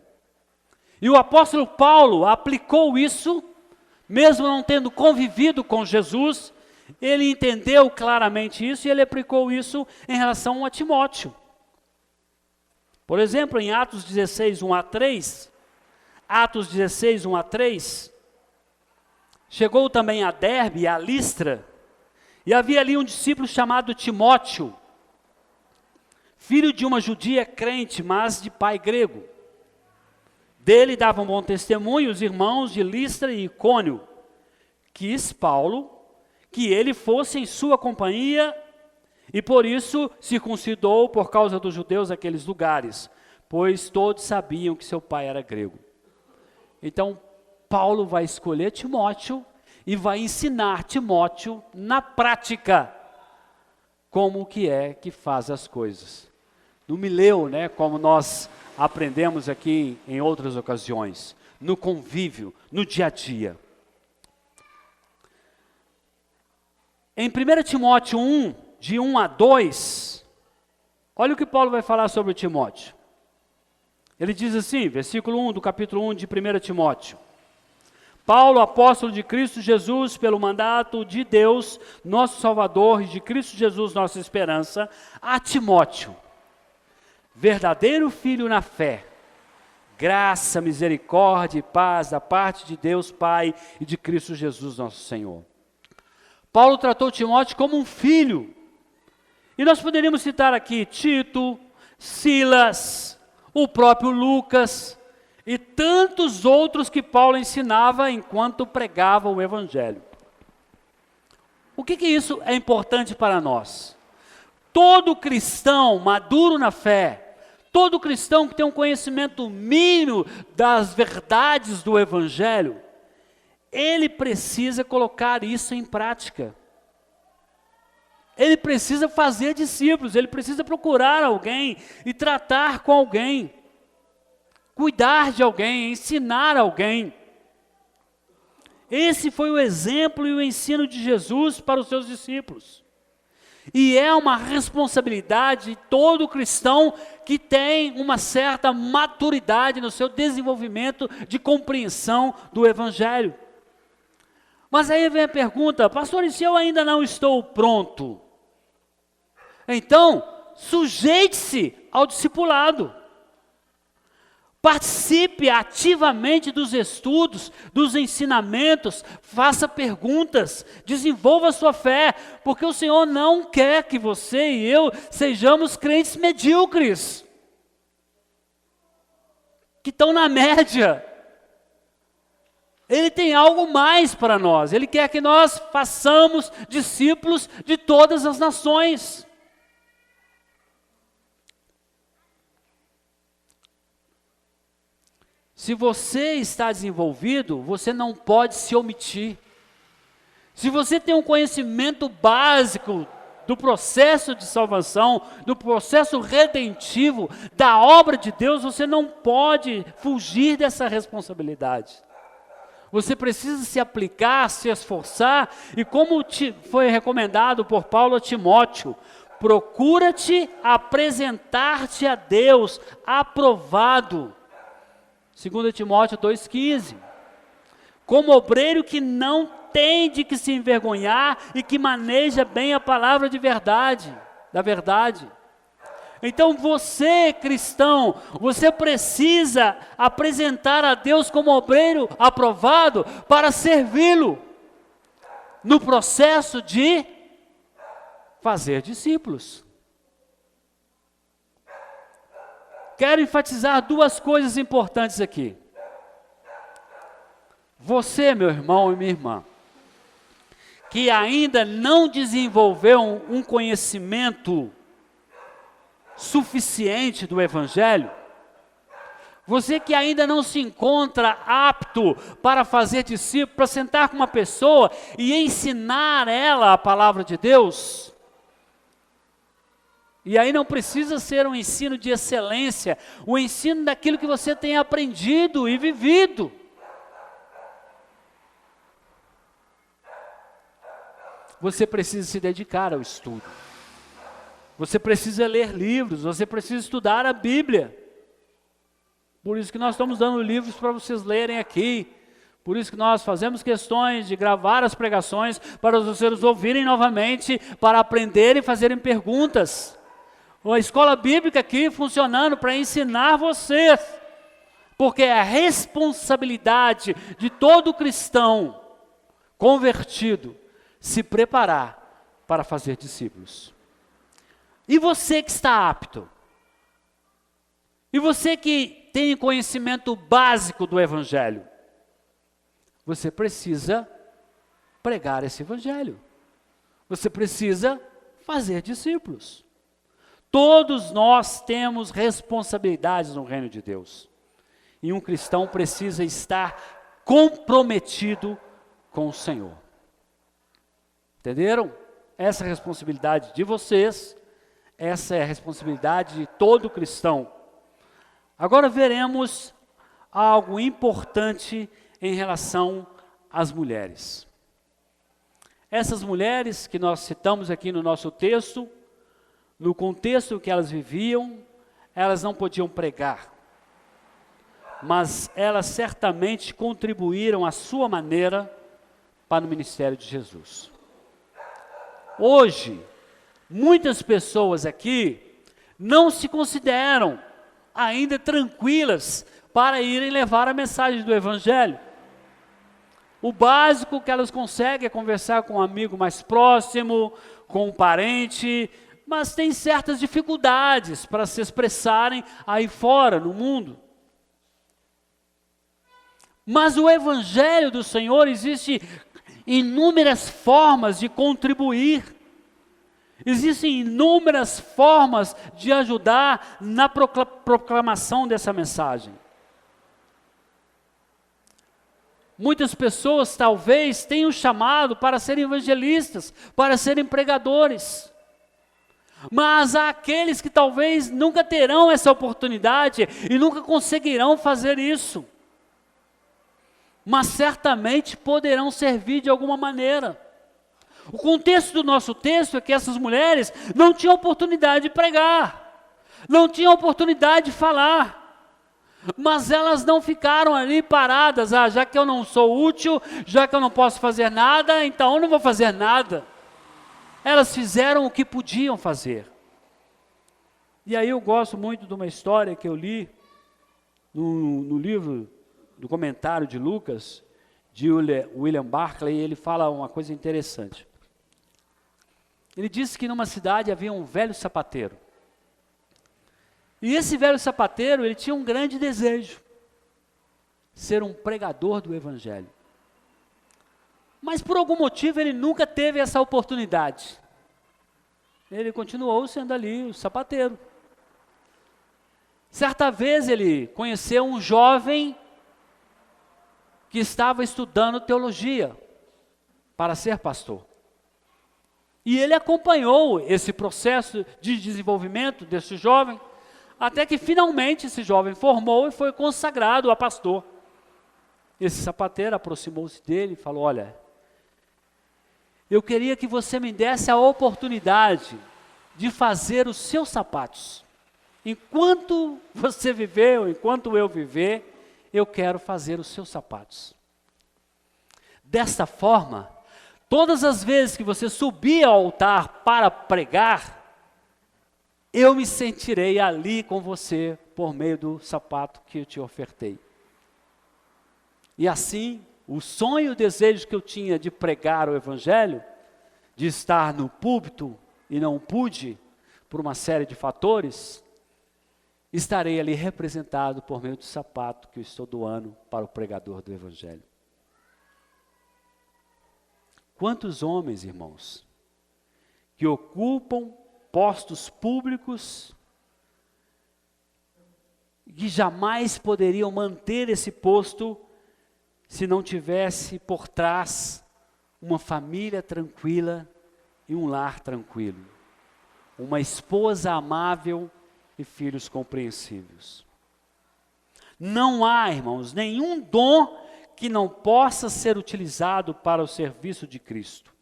E o apóstolo Paulo aplicou isso, mesmo não tendo convivido com Jesus, ele entendeu claramente isso e ele aplicou isso em relação a Timóteo. Por exemplo, em Atos 16, 1 a 3, chegou também a Derbe e a Listra, e havia ali um discípulo chamado Timóteo, filho de uma judia crente, mas de pai grego. Dele davam bom testemunho os irmãos de Listra e Icônio. Quis Paulo que ele fosse em sua companhia e por isso circuncidou por causa dos judeus aqueles lugares, pois todos sabiam que seu pai era grego. Então, Paulo vai escolher Timóteo e vai ensinar Timóteo na prática como que é que faz as coisas. No mileu, né, como nós aprendemos aqui em outras ocasiões, no convívio, no dia a dia. Em 1 Timóteo 1, de 1 a 2, olha o que Paulo vai falar sobre Timóteo. Ele diz assim, versículo 1 do capítulo 1 de 1 Timóteo. Paulo, apóstolo de Cristo Jesus, pelo mandato de Deus, nosso Salvador, e de Cristo Jesus, nossa esperança, a Timóteo, verdadeiro filho na fé, graça, misericórdia e paz da parte de Deus Pai e de Cristo Jesus, nosso Senhor. Paulo tratou Timóteo como um filho. E nós poderíamos citar aqui Tito, Silas, o próprio Lucas e tantos outros que Paulo ensinava enquanto pregava o Evangelho. O que isso é importante para nós? Todo cristão maduro na fé, todo cristão que tem um conhecimento mínimo das verdades do Evangelho, ele precisa colocar isso em prática. Ele precisa fazer discípulos, ele precisa procurar alguém e tratar com alguém, cuidar de alguém, ensinar alguém. Esse foi o exemplo e o ensino de Jesus para os seus discípulos. E é uma responsabilidade de todo cristão que tem uma certa maturidade no seu desenvolvimento de compreensão do Evangelho. Mas aí vem a pergunta, pastor, e se eu ainda não estou pronto? Então, sujeite-se ao discipulado. Participe ativamente dos estudos, dos ensinamentos, faça perguntas, desenvolva a sua fé, porque o Senhor não quer que você e eu sejamos crentes medíocres, que estão na média. Ele tem algo mais para nós, Ele quer que nós façamos discípulos de todas as nações. Se você está desenvolvido, você não pode se omitir. Se você tem um conhecimento básico do processo de salvação, do processo redentivo, da obra de Deus, você não pode fugir dessa responsabilidade. Você precisa se aplicar, se esforçar, e como foi recomendado por Paulo a Timóteo, procura-te apresentar-te a Deus aprovado. 2 Timóteo 2,15, como obreiro que não tem de que se envergonhar e que maneja bem a palavra de verdade, da verdade. Então você, cristão, você precisa apresentar a Deus como obreiro aprovado para servi-lo no processo de fazer discípulos. Quero enfatizar duas coisas importantes aqui. Você, meu irmão e minha irmã, que ainda não desenvolveu um conhecimento suficiente do Evangelho, você que ainda não se encontra apto para fazer discípulo, para sentar com uma pessoa e ensinar ela a palavra de Deus, e aí não precisa ser um ensino de excelência, o ensino daquilo que você tem aprendido e vivido. Você precisa se dedicar ao estudo. Você precisa ler livros, você precisa estudar a Bíblia. Por isso que nós estamos dando livros para vocês lerem aqui. Por isso que nós fazemos questões de gravar as pregações para vocês ouvirem novamente, para aprenderem e fazerem perguntas. A escola bíblica aqui funcionando para ensinar vocês, porque é a responsabilidade de todo cristão convertido se preparar para fazer discípulos. E você que está apto? E você que tem conhecimento básico do Evangelho? Você precisa pregar esse Evangelho. Você precisa fazer discípulos. Todos nós temos responsabilidades no reino de Deus. E um cristão precisa estar comprometido com o Senhor. Entenderam? Essa é a responsabilidade de vocês. Essa é a responsabilidade de todo cristão. Agora veremos algo importante em relação às mulheres. Essas mulheres que nós citamos aqui no nosso texto, no contexto que elas viviam, elas não podiam pregar, mas elas certamente contribuíram à sua maneira para o ministério de Jesus. Hoje, muitas pessoas aqui não se consideram ainda tranquilas para irem levar a mensagem do Evangelho. O básico que elas conseguem é conversar com um amigo mais próximo, com um parente, mas tem certas dificuldades para se expressarem aí fora, no mundo. Mas o Evangelho do Senhor existe inúmeras formas de contribuir. Existem inúmeras formas de ajudar na proclamação dessa mensagem. Muitas pessoas talvez tenham chamado para serem evangelistas, para serem pregadores. Mas há aqueles que talvez nunca terão essa oportunidade e nunca conseguirão fazer isso. Mas certamente poderão servir de alguma maneira. O contexto do nosso texto é que essas mulheres não tinham oportunidade de pregar, não tinham oportunidade de falar, mas elas não ficaram ali paradas, já que eu não sou útil, já que eu não posso fazer nada, então eu não vou fazer nada. Elas fizeram o que podiam fazer. E aí eu gosto muito de uma história que eu li no livro do comentário de Lucas, de William Barclay, ele fala uma coisa interessante. Ele disse que numa cidade havia um velho sapateiro. E esse velho sapateiro, ele tinha um grande desejo, ser um pregador do Evangelho. Mas por algum motivo ele nunca teve essa oportunidade. Ele continuou sendo ali o sapateiro. Certa vez ele conheceu um jovem que estava estudando teologia para ser pastor. E ele acompanhou esse processo de desenvolvimento desse jovem, até que finalmente esse jovem formou e foi consagrado a pastor. Esse sapateiro aproximou-se dele e falou: olha, eu queria que você me desse a oportunidade de fazer os seus sapatos. Enquanto você viver, ou enquanto eu viver, eu quero fazer os seus sapatos. Desta forma, todas as vezes que você subir ao altar para pregar, eu me sentirei ali com você por meio do sapato que eu te ofertei. E assim, o sonho e o desejo que eu tinha de pregar o Evangelho, de estar no púlpito e não pude, por uma série de fatores, estarei ali representado por meio do sapato que eu estou doando para o pregador do Evangelho. Quantos homens, irmãos, que ocupam postos públicos, que jamais poderiam manter esse posto se não tivesse por trás uma família tranquila e um lar tranquilo, uma esposa amável e filhos compreensíveis. Não há, irmãos, nenhum dom que não possa ser utilizado para o serviço de Cristo.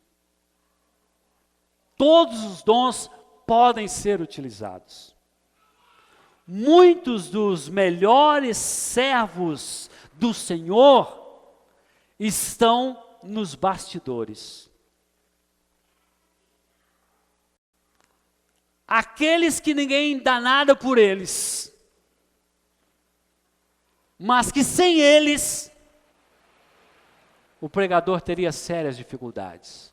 Todos os dons podem ser utilizados. Muitos dos melhores servos do Senhor estão nos bastidores. Aqueles que ninguém dá nada por eles, mas que sem eles, o pregador teria sérias dificuldades.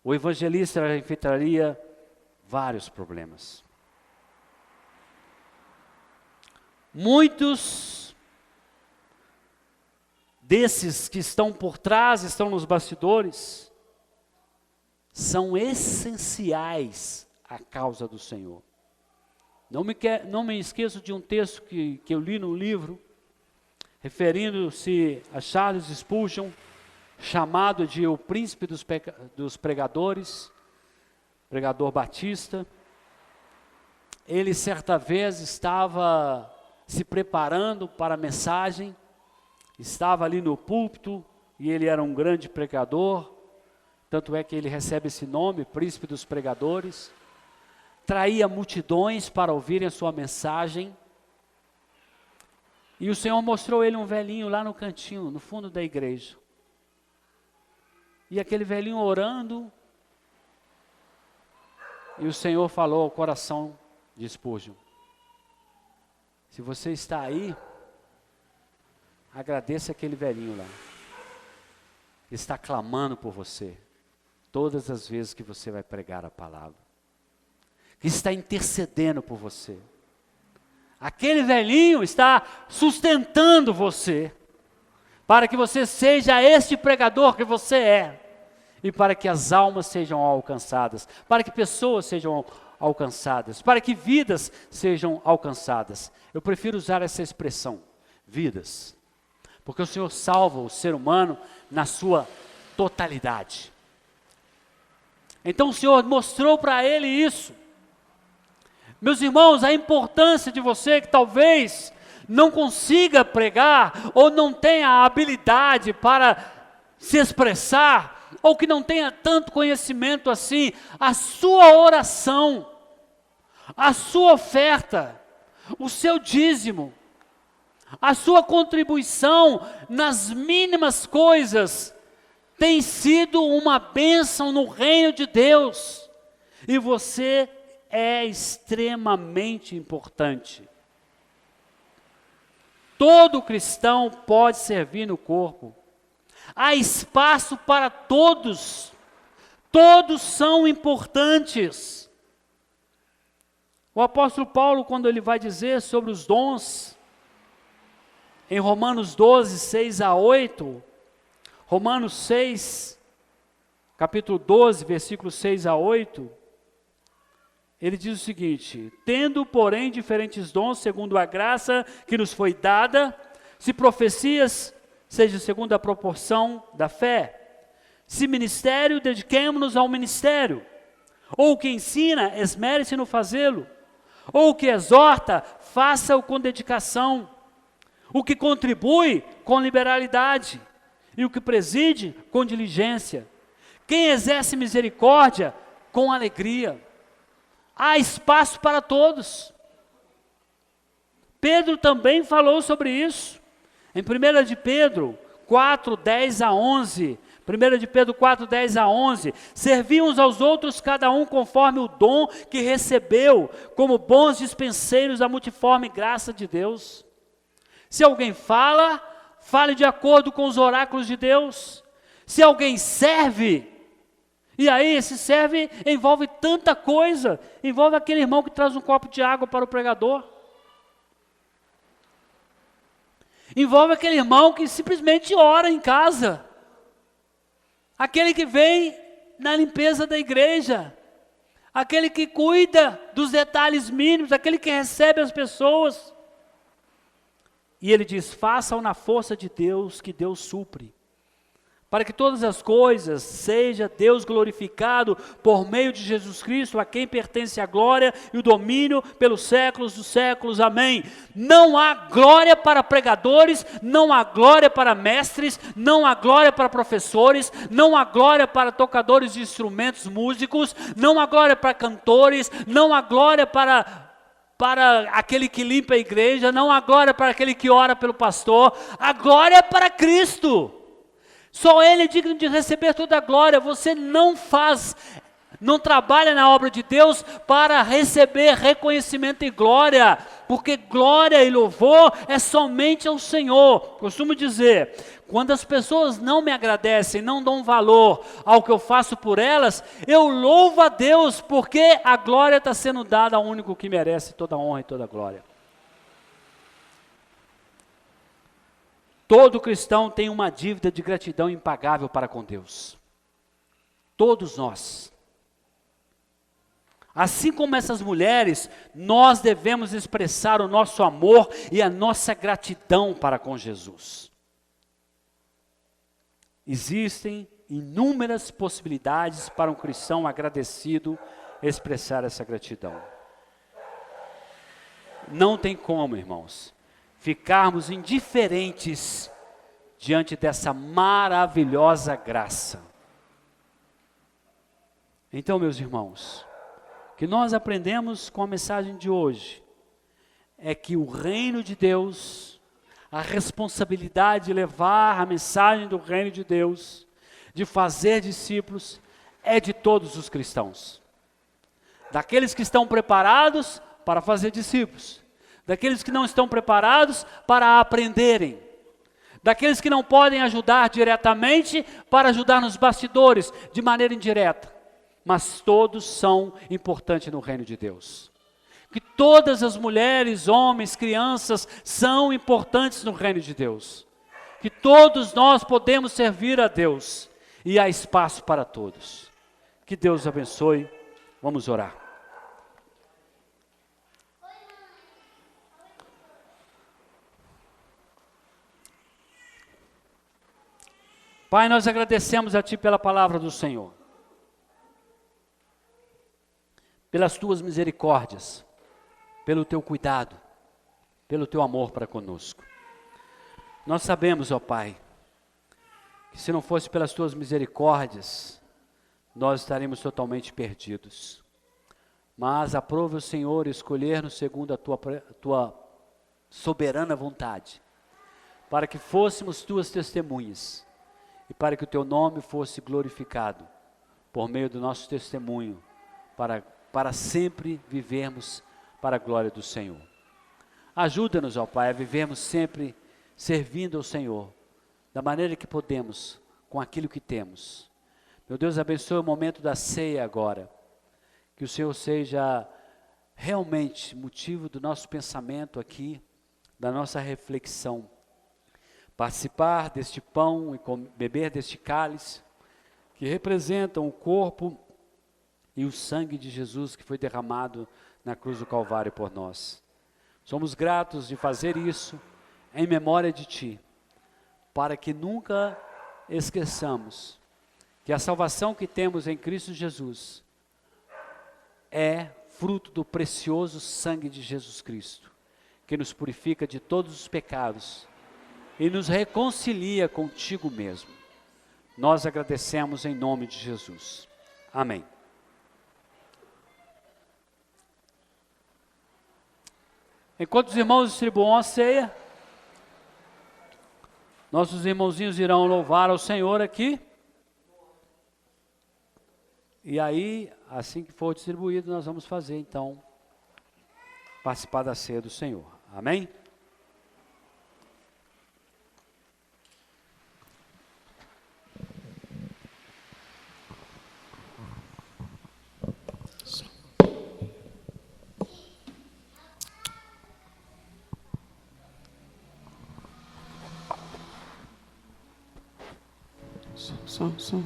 O evangelista enfrentaria vários problemas. Muitos desses que estão por trás, estão nos bastidores, são essenciais à causa do Senhor. Não me esqueço de um texto que eu li no livro, referindo-se a Charles Spurgeon, chamado de o príncipe dos pregadores, pregador batista. Ele certa vez estava se preparando para a mensagem, estava ali no púlpito, e ele era um grande pregador, tanto é que ele recebe esse nome, príncipe dos pregadores, traía multidões para ouvirem a sua mensagem, e o Senhor mostrou ele um velhinho lá no cantinho, no fundo da igreja, e aquele velhinho orando, e o Senhor falou ao coração de Spurgeon: se você está aí, agradeça aquele velhinho lá, ele está clamando por você, todas as vezes que você vai pregar a palavra, que está intercedendo por você. Aquele velhinho está sustentando você, para que você seja este pregador que você é, e para que as almas sejam alcançadas, para que pessoas sejam alcançadas, para que vidas sejam alcançadas. Eu prefiro usar essa expressão, vidas, porque o Senhor salva o ser humano na sua totalidade. Então o Senhor mostrou para ele isso. Meus irmãos, a importância de você que talvez não consiga pregar, ou não tenha a habilidade para se expressar, ou que não tenha tanto conhecimento assim, a sua oração, a sua oferta, o seu dízimo, a sua contribuição nas mínimas coisas, tem sido uma bênção no reino de Deus, e você é extremamente importante. Todo cristão pode servir no corpo, há espaço para todos, todos são importantes. O apóstolo Paulo, quando ele vai dizer sobre os dons, em Romanos 12, 6 a 8, Romanos 6, capítulo 12, versículos 6 a 8, ele diz o seguinte: tendo, porém, diferentes dons, segundo a graça que nos foi dada, se profecias, seja segundo a proporção da fé. Se ministério, dediquemo-nos ao ministério. Ou o que ensina, esmere-se no fazê-lo. Ou o que exorta, faça-o com dedicação. O que contribui, com liberalidade. E o que preside, com diligência. Quem exerce misericórdia, com alegria. Há espaço para todos. Pedro também falou sobre isso. Em 1 de Pedro 4, 10 a 11, 1 de Pedro 4, 10 a 11, servi uns aos outros, cada um conforme o dom que recebeu, como bons dispenseiros da multiforme graça de Deus. Se alguém fala, fale de acordo com os oráculos de Deus. Se alguém serve, e aí esse serve envolve tanta coisa, envolve aquele irmão que traz um copo de água para o pregador, envolve aquele irmão que simplesmente ora em casa, aquele que vem na limpeza da igreja, aquele que cuida dos detalhes mínimos, aquele que recebe as pessoas. E ele diz: façam na força de Deus, que Deus supre, para que todas as coisas seja Deus glorificado por meio de Jesus Cristo, a quem pertence a glória e o domínio pelos séculos dos séculos. Amém. Não há glória para pregadores, não há glória para mestres, não há glória para professores, não há glória para tocadores de instrumentos músicos, não há glória para cantores, não há glória para aquele que limpa a igreja, não há glória para aquele que ora pelo pastor. A glória é para Cristo. Só Ele é digno de receber toda a glória. Você não trabalha na obra de Deus para receber reconhecimento e glória. porque glória e louvor é somente ao Senhor. Costumo dizer, quando as pessoas não me agradecem, não dão valor ao que eu faço por elas, eu louvo a Deus, porque a glória está sendo dada ao único que merece toda a honra e toda a glória. Todo cristão tem uma dívida de gratidão impagável para com Deus. Todos nós. Assim como essas mulheres, nós devemos expressar o nosso amor e a nossa gratidão para com Jesus. Existem inúmeras possibilidades para um cristão agradecido expressar essa gratidão. Não tem como, irmãos, ficarmos indiferentes diante dessa maravilhosa graça. Então, meus irmãos, o que nós aprendemos com a mensagem de hoje é que o reino de Deus, a responsabilidade de levar a mensagem do reino de Deus, de fazer discípulos, é de todos os cristãos. Daqueles que estão preparados para fazer discípulos, daqueles que não estão preparados para aprenderem, daqueles que não podem ajudar diretamente para ajudar nos bastidores, de maneira indireta, mas todos são importantes no reino de Deus. Que todas as mulheres, homens, crianças são importantes no reino de Deus. Que todos nós podemos servir a Deus e há espaço para todos. Que Deus abençoe. Vamos orar. Pai, nós agradecemos a Ti pela palavra do Senhor, pelas Tuas misericórdias, pelo Teu cuidado, pelo Teu amor para conosco. Nós sabemos, ó Pai, que se não fosse pelas Tuas misericórdias, nós estaríamos totalmente perdidos. Mas aprove o Senhor escolher-nos segundo a Tua soberana vontade, para que fôssemos Tuas testemunhas, e para que o Teu nome fosse glorificado, por meio do nosso testemunho, para sempre vivermos para a glória do Senhor. Ajuda-nos, ó Pai, a vivermos sempre servindo ao Senhor, da maneira que podemos, com aquilo que temos. Meu Deus, abençoe o momento da ceia agora, que o Senhor seja realmente motivo do nosso pensamento aqui, da nossa reflexão. Participar deste pão e beber deste cálice, que representam o corpo e o sangue de Jesus que foi derramado na cruz do Calvário por nós. Somos gratos de fazer isso em memória de Ti, para que nunca esqueçamos que a salvação que temos em Cristo Jesus é fruto do precioso sangue de Jesus Cristo, que nos purifica de todos os pecados e nos reconcilia contigo mesmo. Nós agradecemos em nome de Jesus. Amém. Enquanto os irmãos distribuam a ceia, nossos irmãozinhos irão louvar ao Senhor aqui. E aí, assim que for distribuído, nós vamos fazer então, participar da ceia do Senhor. Amém? Som.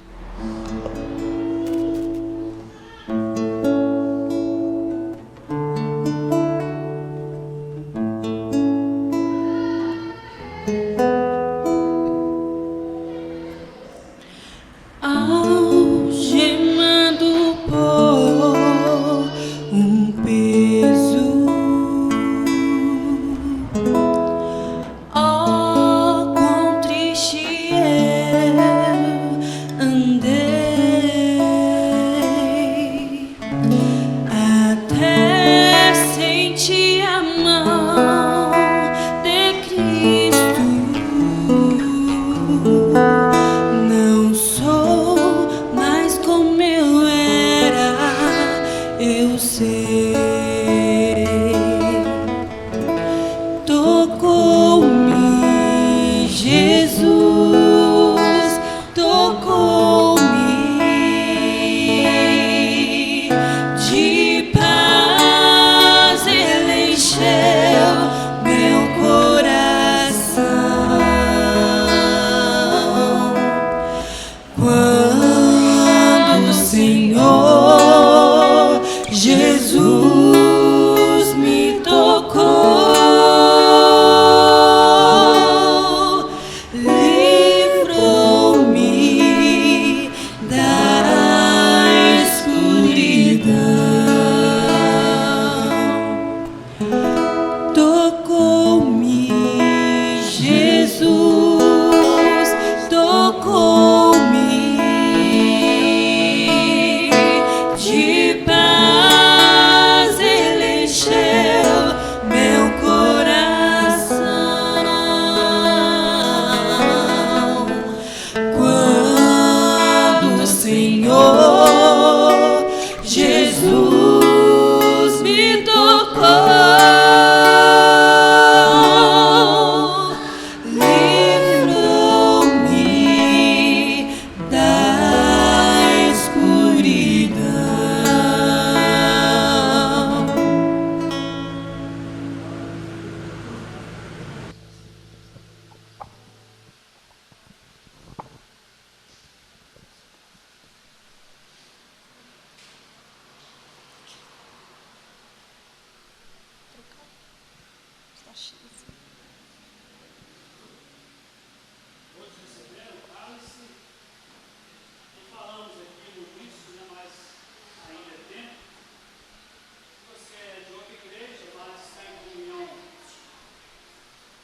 Algemado por um peso, oh, quão triste andei, até senti a mão de Cristo. Não sou mais como eu era, eu sei.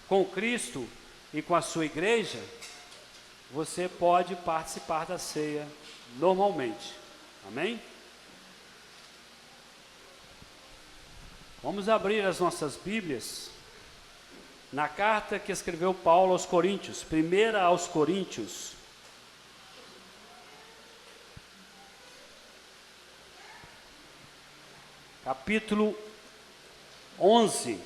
com Cristo e com a sua igreja, você pode participar da ceia normalmente. Amém? Vamos abrir as nossas Bíblias na carta que escreveu Paulo aos Coríntios, 1 aos Coríntios. Capítulo 11.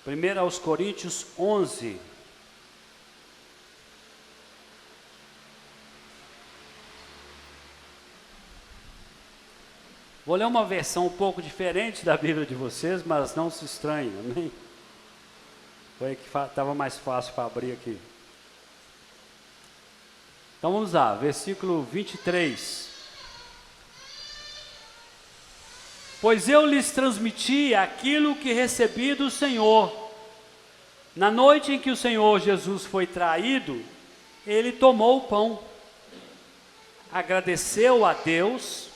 Primeiro aos Coríntios 11. Vou ler uma versão um pouco diferente da Bíblia de vocês, mas não se estranhem, amém? Foi que estava mais fácil para abrir aqui. Então vamos lá, versículo 23. Pois eu lhes transmiti aquilo que recebi do Senhor. Na noite em que o Senhor Jesus foi traído, ele tomou o pão, agradeceu a Deus,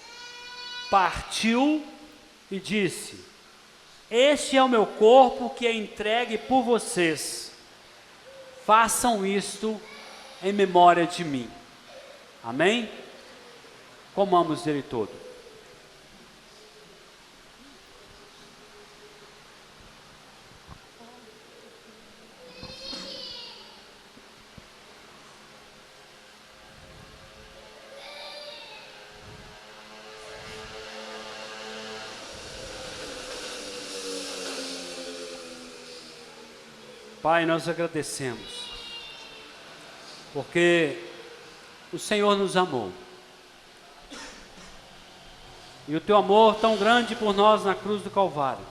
partiu e disse: este é o meu corpo que é entregue por vocês. Façam isto em memória de mim. Amém? Comamos dele todo. Pai, nós agradecemos, porque o Senhor nos amou, e o teu amor tão grande por nós na cruz do Calvário.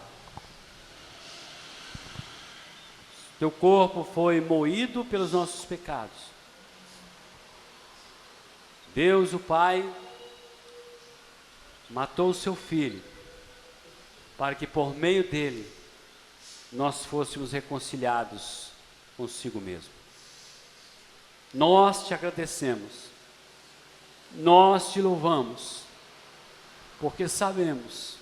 Teu corpo foi moído pelos nossos pecados. Deus, o Pai, matou o seu Filho, para que por meio dele nós fôssemos reconciliados consigo mesmo. Nós te agradecemos, nós te louvamos, porque sabemos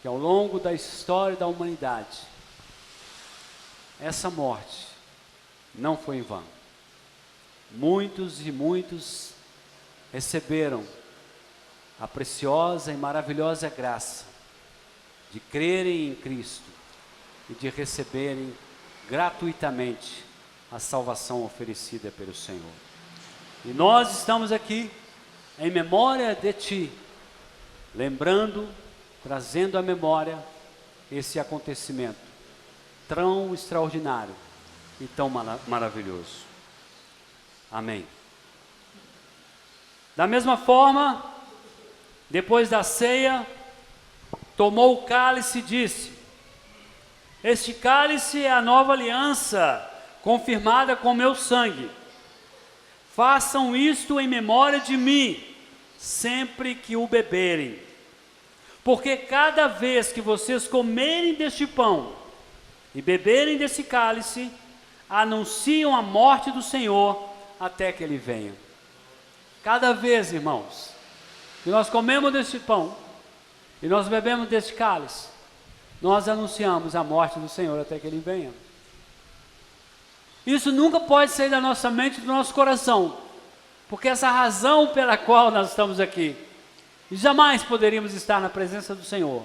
que ao longo da história da humanidade, essa morte não foi em vão. Muitos e muitos receberam a preciosa e maravilhosa graça de crerem em Cristo e de receberem gratuitamente a salvação oferecida pelo Senhor. E nós estamos aqui em memória de Ti, lembrando, trazendo à memória esse acontecimento tão extraordinário e tão maravilhoso. Amém. Da mesma forma, depois da ceia, tomou o cálice e disse: este cálice é a nova aliança, confirmada com meu sangue. Façam isto em memória de mim, sempre que o beberem. Porque cada vez que vocês comerem deste pão e beberem desse cálice, anunciam a morte do Senhor até que Ele venha. Cada vez, irmãos, que nós comemos deste pão e nós bebemos deste cálice, nós anunciamos a morte do Senhor até que Ele venha. Isso nunca pode sair da nossa mente e do nosso coração, porque essa razão pela qual nós estamos aqui, e jamais poderíamos estar na presença do Senhor,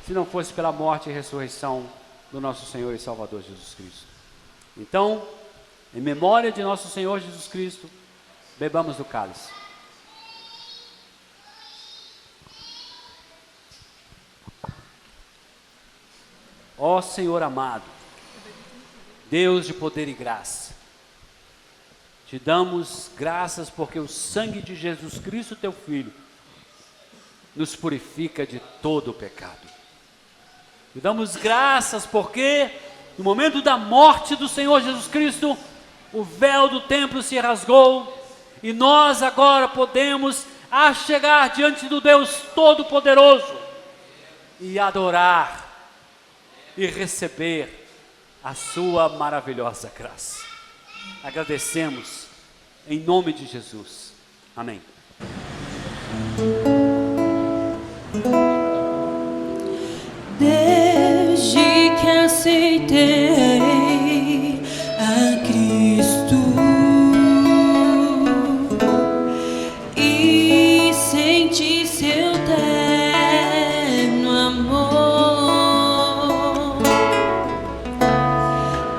se não fosse pela morte e ressurreição do nosso Senhor e Salvador Jesus Cristo. Então, em memória de nosso Senhor Jesus Cristo, bebamos do cálice. Ó Senhor amado, Deus de poder e graça, te damos graças porque o sangue de Jesus Cristo, teu Filho, nos purifica de todo o pecado. Te damos graças porque no momento da morte do Senhor Jesus Cristo, o véu do templo se rasgou e nós agora podemos chegar diante do Deus Todo-Poderoso e adorar e receber a sua maravilhosa graça. Agradecemos em nome de Jesus. Amém. aceitei a Cristo e senti seu terno amor.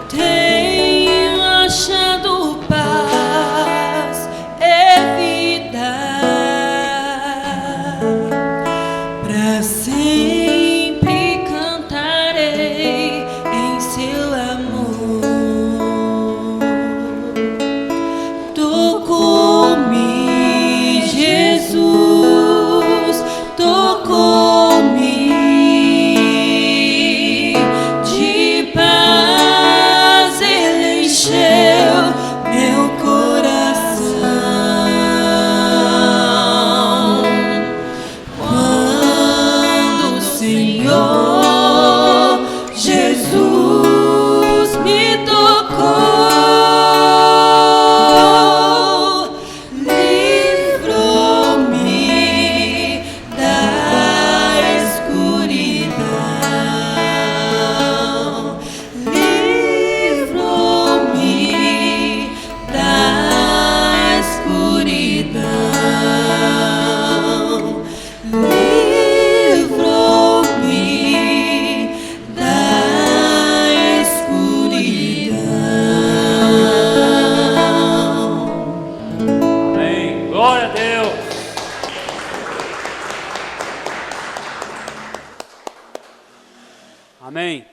Tenho achado paz e vida, pra sempre cantarei em seu amor. Tocou-me, Jesus, tocou-me de paz, ele encheu meu coração. Quando o Senhor Jesus me tocou, livrou-me da escuridão, livrou-me da escuridão, livrou-me da escuridão. Amém. Glória a Deus. Amém.